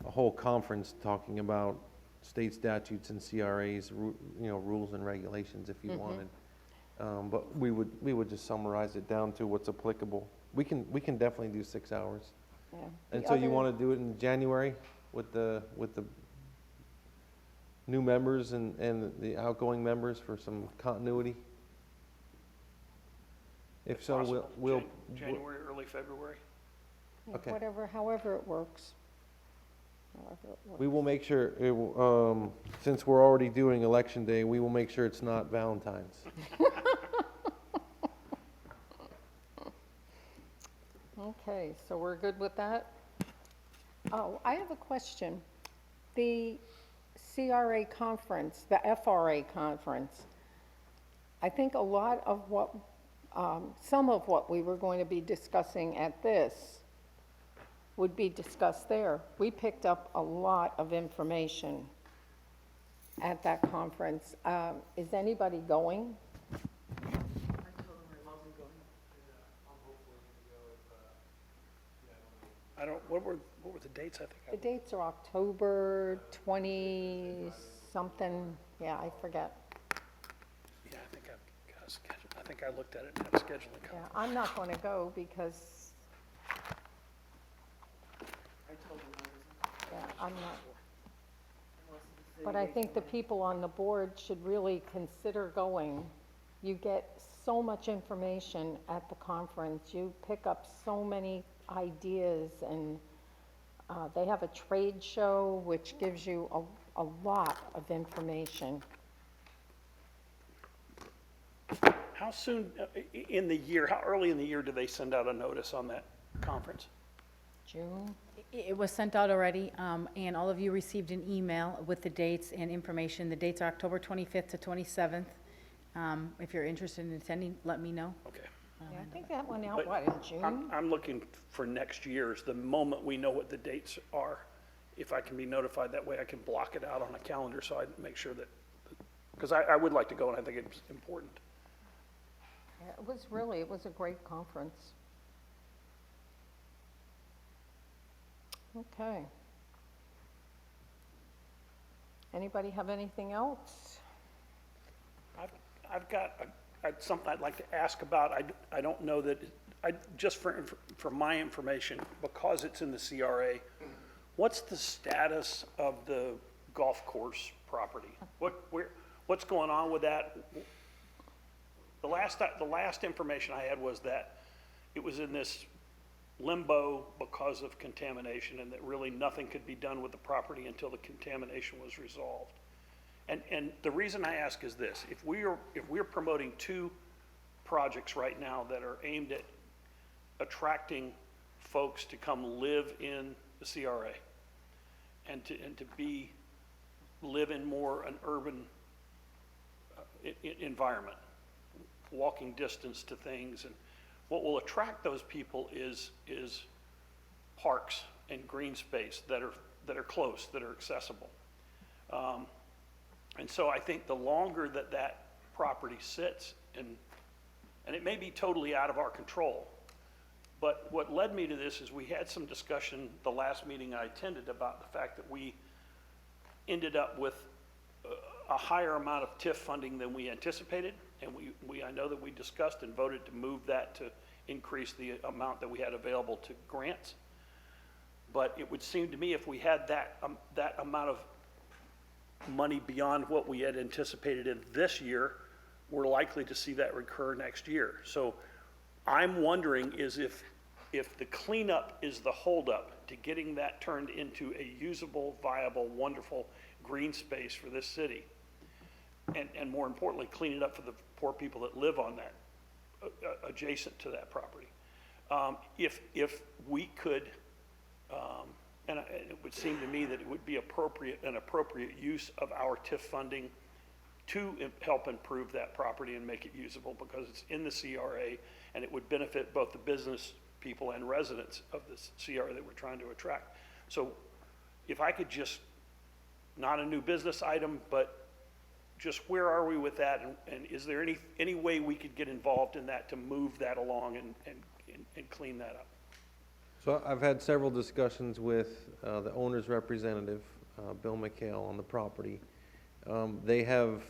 a whole conference talking about state statutes and CRAs, rules and regulations if you wanted. But we would just summarize it down to what's applicable. We can definitely do 6 hours. Yeah. And The so you other- want to do it in January with the new members and the outgoing members for some continuity? If so, Possible. we'll January, early February? Okay. However it works. However it works. we will make sure, since we're already doing Election Day, we will make sure it's not Valentine's. Okay, so we're good with that? Oh, I have a question. The CRA conference, the FRA conference, I think a lot of what, some of what we were going to be discussing at this would be discussed there. We picked up a lot of information at that conference. Is anybody going? I don't, what were the dates? I think The dates are October 20-something, yeah, I forget. yeah, I think I've got a schedule. I think I looked at it and had a scheduling Yeah, copy. I'm not going to go because. Yeah, I'm not. But I think the people on the board should really consider going. You get so much information at the conference. You pick up so many ideas, and they have a trade show which gives you a lot of information. How soon in the year, how early in the year do they send out a notice on that conference? June? It was sent out already, and all of you received an email with the dates and information. The dates are October 25th to 27th. If you're interested in attending, let me know. Okay. Yeah, I think that went out, But what, in June? I'm looking for next year's, the moment we know what the dates are. If I can be notified that way, I can block it out on a calendar so I make sure that, because I would like to go and I think it's important. Yeah, it was a great conference. Okay. Anybody have anything else? I've got something I'd like to ask about. I don't know that, just for my information, because it's in the CRA, what's the status of the golf course property? What's going on with that? The last information I had was that it was in this limbo because of contamination, and that really nothing could be done with the property until the contamination was resolved. And the reason I ask is this: if we're promoting 2 projects right now that are aimed at attracting folks to come live in the CRA and to live in more an urban environment, walking distance to things, and what will attract those people is parks and green space that are close, that are accessible. And so I think the longer that property sits, and it may be totally out of our control, but what led me to this is we had some discussion the last meeting I attended about the fact that we ended up with a higher amount of TIF funding than we anticipated. And I know that we discussed and voted to move that to increase the amount that we had available to grants. But it would seem to me if we had that amount of money beyond what we had anticipated in this year, we're likely to see that recur next year. So I'm wondering is if the cleanup is the holdup to getting that turned into a usable, viable, wonderful green space for this city, and more importantly, clean it up for the poor people that live on that, adjacent to that property. If we could, and it would seem to me that it would be an appropriate use of our TIF funding to help improve that property and make it usable because it's in the CRA and it would benefit both the business people and residents of this CRA that we're trying to attract. So if I could just, not a new business item, but just where are we with that, and is there any way we could get involved in that to move that along and clean that up? So I've had several discussions with the owner's representative, Bill McHale, on the property. They have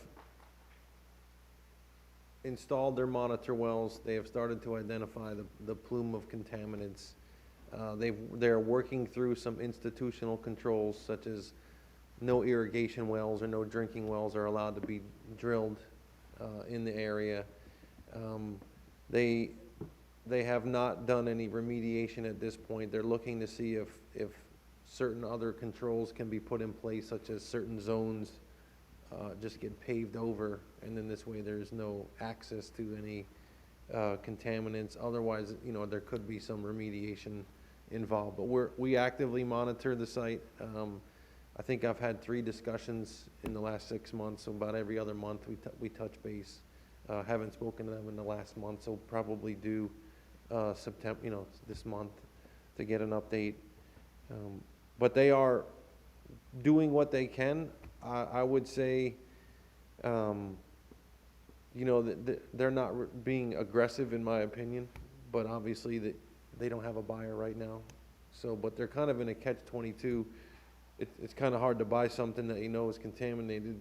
installed their monitor wells. They have started to identify the plume of contaminants. They're working through some institutional controls, such as no irrigation wells or no drinking wells are allowed to be drilled in the area. They have not done any remediation at this point. They're looking to see if certain other controls can be put in place, such as certain zones just get paved over, and then this way there's no access to any contaminants. Otherwise, there could be some remediation involved. But we actively monitor the site. I think I've had 3 discussions in the last 6 months, so about every other month we touch base. Haven't spoken to them in the last month, so probably due September, this month, to get an update. But they are doing what they can. I would say, they're not being aggressive in my opinion, but obviously they don't have a buyer right now. So, but they're kind of in a catch-22. It's kind of hard to buy something that is contaminated,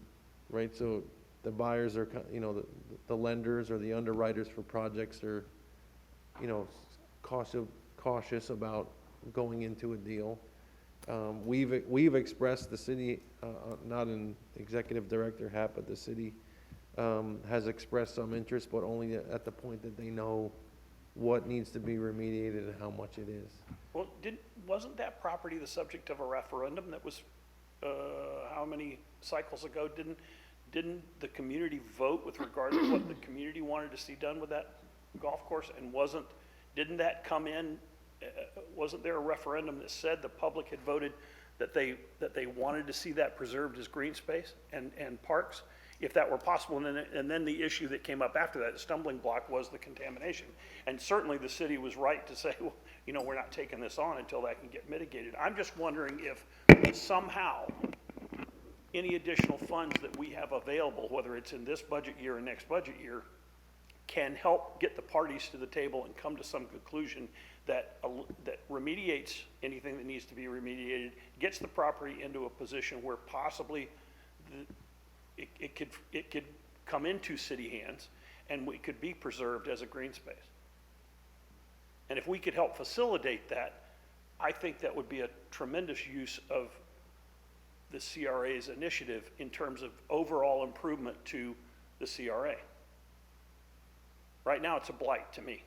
right? So the buyers are, the lenders or the underwriters for projects are, cautious about going into a deal. We've expressed, the city, not an executive director hat, but the city has expressed some interest, but only at the point that they know what needs to be remediated and how much it is. Well, wasn't that property the subject of a referendum that was, how many cycles ago? Didn't the community vote with regard to what the community wanted to see done with that golf course? And didn't that come in, wasn't there a referendum that said the public had voted that they wanted to see that preserved as green space and parks, if that were possible? And then the issue that came up after that, the stumbling block, was the contamination. And certainly the city was right to say, well, we're not taking this on until that can get mitigated. I'm just wondering if somehow any additional funds that we have available, whether it's in this budget year or next budget year, can help get the parties to the table and come to some conclusion that remediates anything that needs to be remediated, gets the property into a position where possibly it could come into city hands and it could be preserved as a green space. And if we could help facilitate that, I think that would be a tremendous use of the CRA's initiative in terms of overall improvement to the CRA. Right now, it's a blight to me.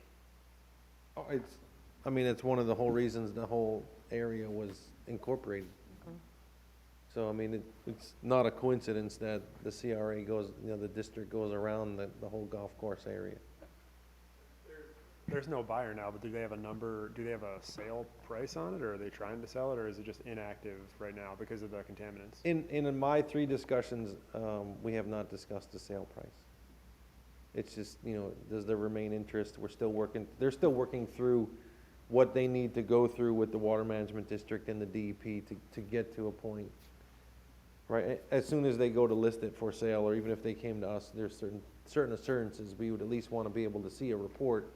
Oh, it's one of the whole reasons the whole area was incorporated. So, it's not a coincidence that the CRA goes, the district goes around the whole golf course area. There's no buyer now, but do they have a number, do they have a sale price on it, or are they trying to sell it, or is it just inactive right now because of the contaminants? In my 3 discussions, we have not discussed the sale price. It's just, does there remain interest? They're still working through what they need to go through with the Water Management District and the DEP to get to a point, right? As soon as they go to list it for sale, or even if they came to us, there's certain assurances. We would at least want to be able to see a report,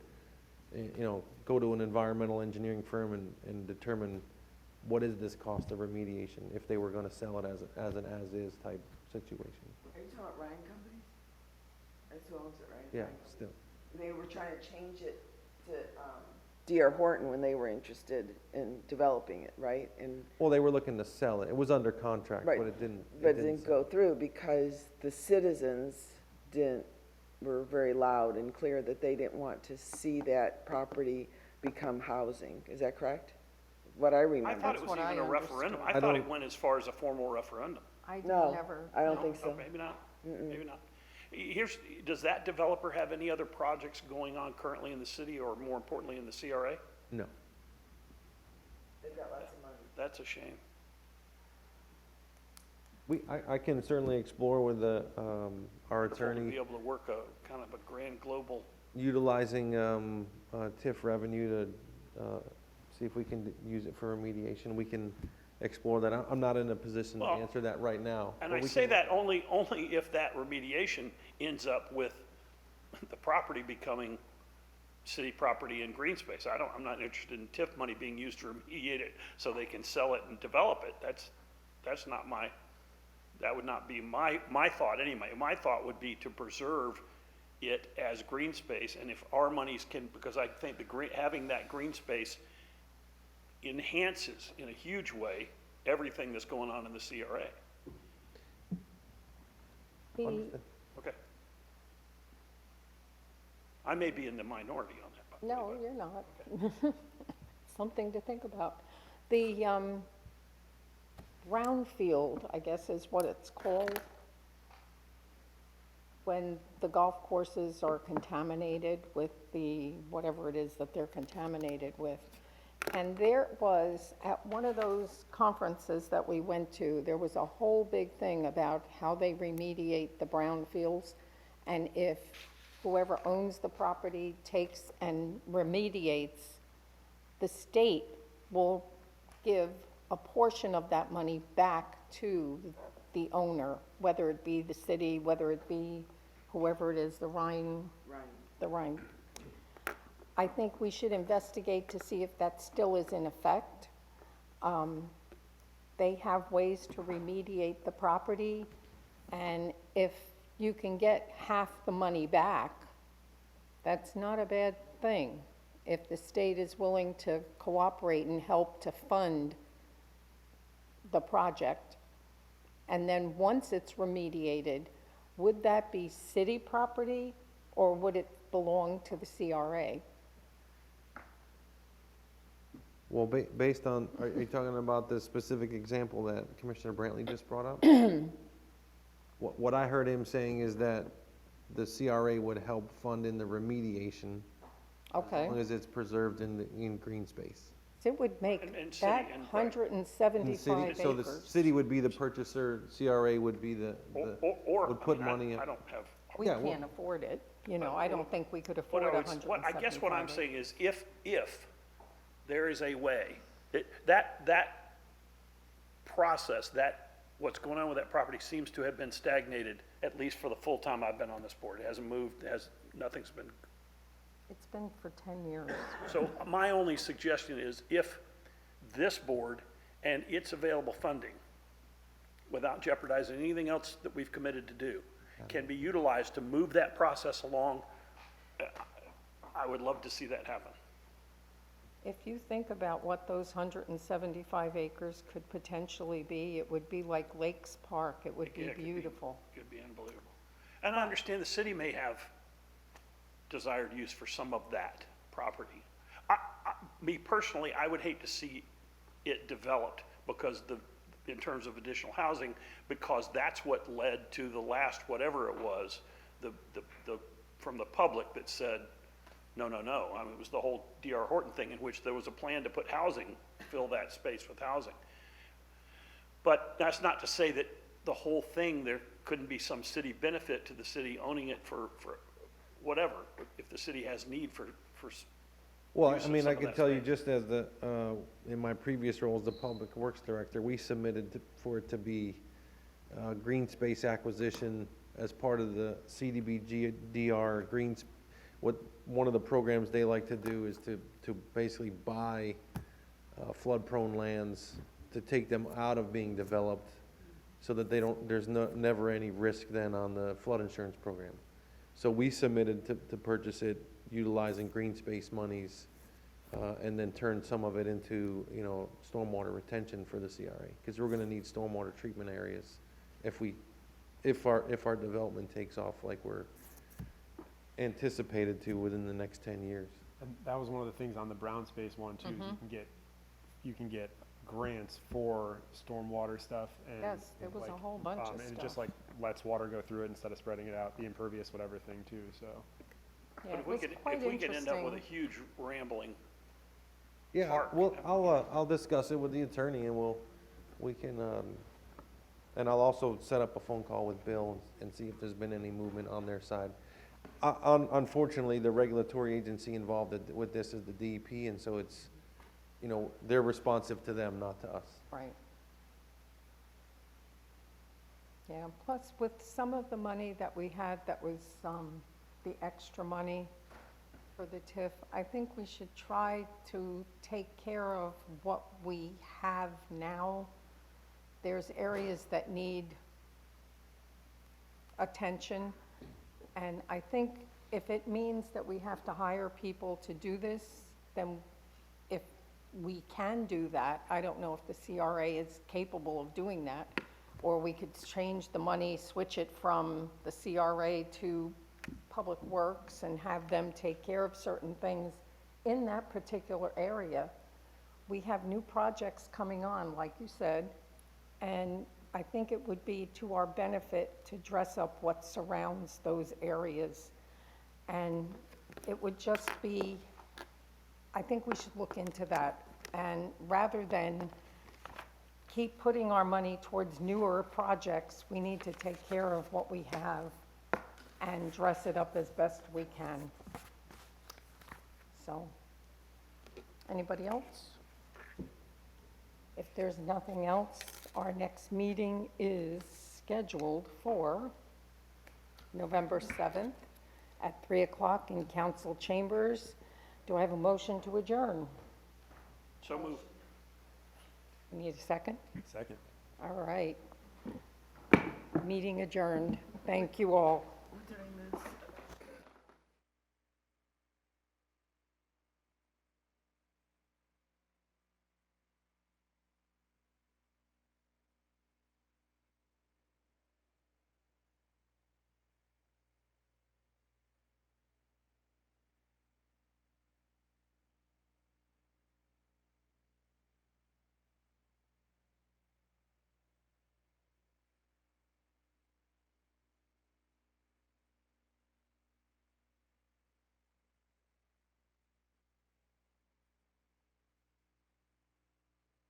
go to an environmental engineering firm and determine what is this cost of remediation if they were going to sell it as an as-is type situation. Are you talking about Ryan Companies? Are That's who owns it, right? Yeah, still. They were trying to change it to, D.R. Horton when they were interested in developing it, right? And, Well, they were looking to sell it. It was under contract, Right, but it didn't. but it didn't go through because the citizens were very loud and clear that they didn't want to see that property become housing. Is that correct? What I I remember. thought it was what I even a referendum. I I thought it don't- went as far as a formal referendum. I No, never. I don't No? think Oh, so. maybe not, maybe not. Does that developer have any other projects going on currently in the city, or more importantly, in the CRA? No. They've got lots of money. That's a shame. I can certainly explore with our Wonderful to attorney, be able to work a kind of a grand global, utilizing TIF revenue to see if we can use it for remediation. We can explore that. I'm not in a position to Well, answer that right now. and but I we say can- that only if that remediation ends up with the property becoming city property and green space. I'm not interested in TIF money being used to remediate it so they can sell it and develop it. That's not that would not be my thought anyway. My thought would be to preserve it as green space, and if our monies can, because I think having that green space enhances in a huge way everything that's going on in the CRA. Understood. Okay. I may be in the minority on that. but No, anyway. you're not. Something to think about. The brownfield, I guess is what it's called, when the golf courses are contaminated with whatever it is that they're contaminated with. And there was, at one of those conferences that we went to, there was a whole big thing about how they remediate the brownfields. And if whoever owns the property takes and remediates, the state will give a portion of that money back to the owner, whether it be the city, whether it be whoever it is, the Rhine. I think we should investigate to see if that still is in effect. They have ways to remediate the property, and if you can get half the money back, that's not a bad thing. If the state is willing to cooperate and help to fund the project, and then once it's remediated, would that be city property, or would it belong to the CRA? Well, based on, are you talking about the specific example that Commissioner Brantley just brought up? What I heard him saying is that the CRA would help fund in the remediation Okay, as long as it's preserved in green space. so it would make And city that and- hundred and And the seventy-five city, so the acres. city would be the purchaser, CRA would be would put money I up. don't have, We yeah, well- can't afford it, I don't think we could afford what a I would, hundred what, and I guess what I'm seventy-five. saying is if there is a way, that process, what's going on with that property seems to have been stagnated, at least for the full time I've been on this board. It hasn't moved, nothing's been. It's been for 10 years. So my only suggestion is if this board and its available funding, without jeopardizing anything else that we've committed to do, can be utilized to move that process along, I would love to see that happen. If you think about what those 175 acres could potentially be, it would be like Lakes Park. It would Yeah, be it could beautiful. Could be unbelievable. And I understand the city may have desired use for some of that property. Me personally, I would hate to see it developed because in terms of additional housing, because that's what led to the last, whatever it was, from the public that said, no. I mean, it was the whole D.R. Horton thing in which there was a plan to put housing, fill that space with housing. But that's not to say that the whole thing, there couldn't be some city benefit to the city owning it for whatever, if the city has need for Well, use I of mean, some I of can that tell you space. just as in my previous role as the Public Works Director, we submitted for it to be green space acquisition as part of the CDBG-DR one of the programs they like to do is to basically buy flood-prone lands to take them out of being developed so that there's never any risk then on the flood insurance program. So we submitted to purchase it utilizing green space monies, and then turn some of it into, you know, stormwater retention for the CRA. Because we're gonna need stormwater treatment areas if our development takes off like we're anticipated to within the next 10 years. And that was one of the things on the brown space one too, is you can get grants for stormwater stuff and. Yes, there was a like, whole bunch of And it just stuff. like lets water go through it instead of spreading it out, the impervious whatever thing too, so. Yeah, But it if we was could, quite if we could end up with a interesting. huge rambling, Yeah, Park. well, I'll discuss it with the attorney and we can, and I'll also set up a phone call with Bill and see if there's been any movement on their side. Unfortunately, the regulatory agency involved with this is the DEP, and so it's, you know, they're responsive to them, not to us. Right. Yeah, plus with some of the money that we had that was the extra money for the TIF, I think we should try to take care of what we have now. There's areas that need attention, and I think if it means that we have to hire people to do this, then if we can do that, I don't know if the CRA is capable of doing that, or we could change the money, switch it from the CRA to Public Works and have them take care of certain things in that particular area. We have new projects coming on, like you said, and I think it would be to our benefit to dress up what surrounds those areas. And it would just be, I think we should look into that. And rather than keep putting our money towards newer projects, we need to take care of what we have and dress it up as best we can. So, anybody else? If there's nothing else, our next meeting is scheduled for November 7th at 3 o'clock in council chambers. Do I have a motion to adjourn? so move. Need a second? Second. All right. Meeting adjourned. Thank you all.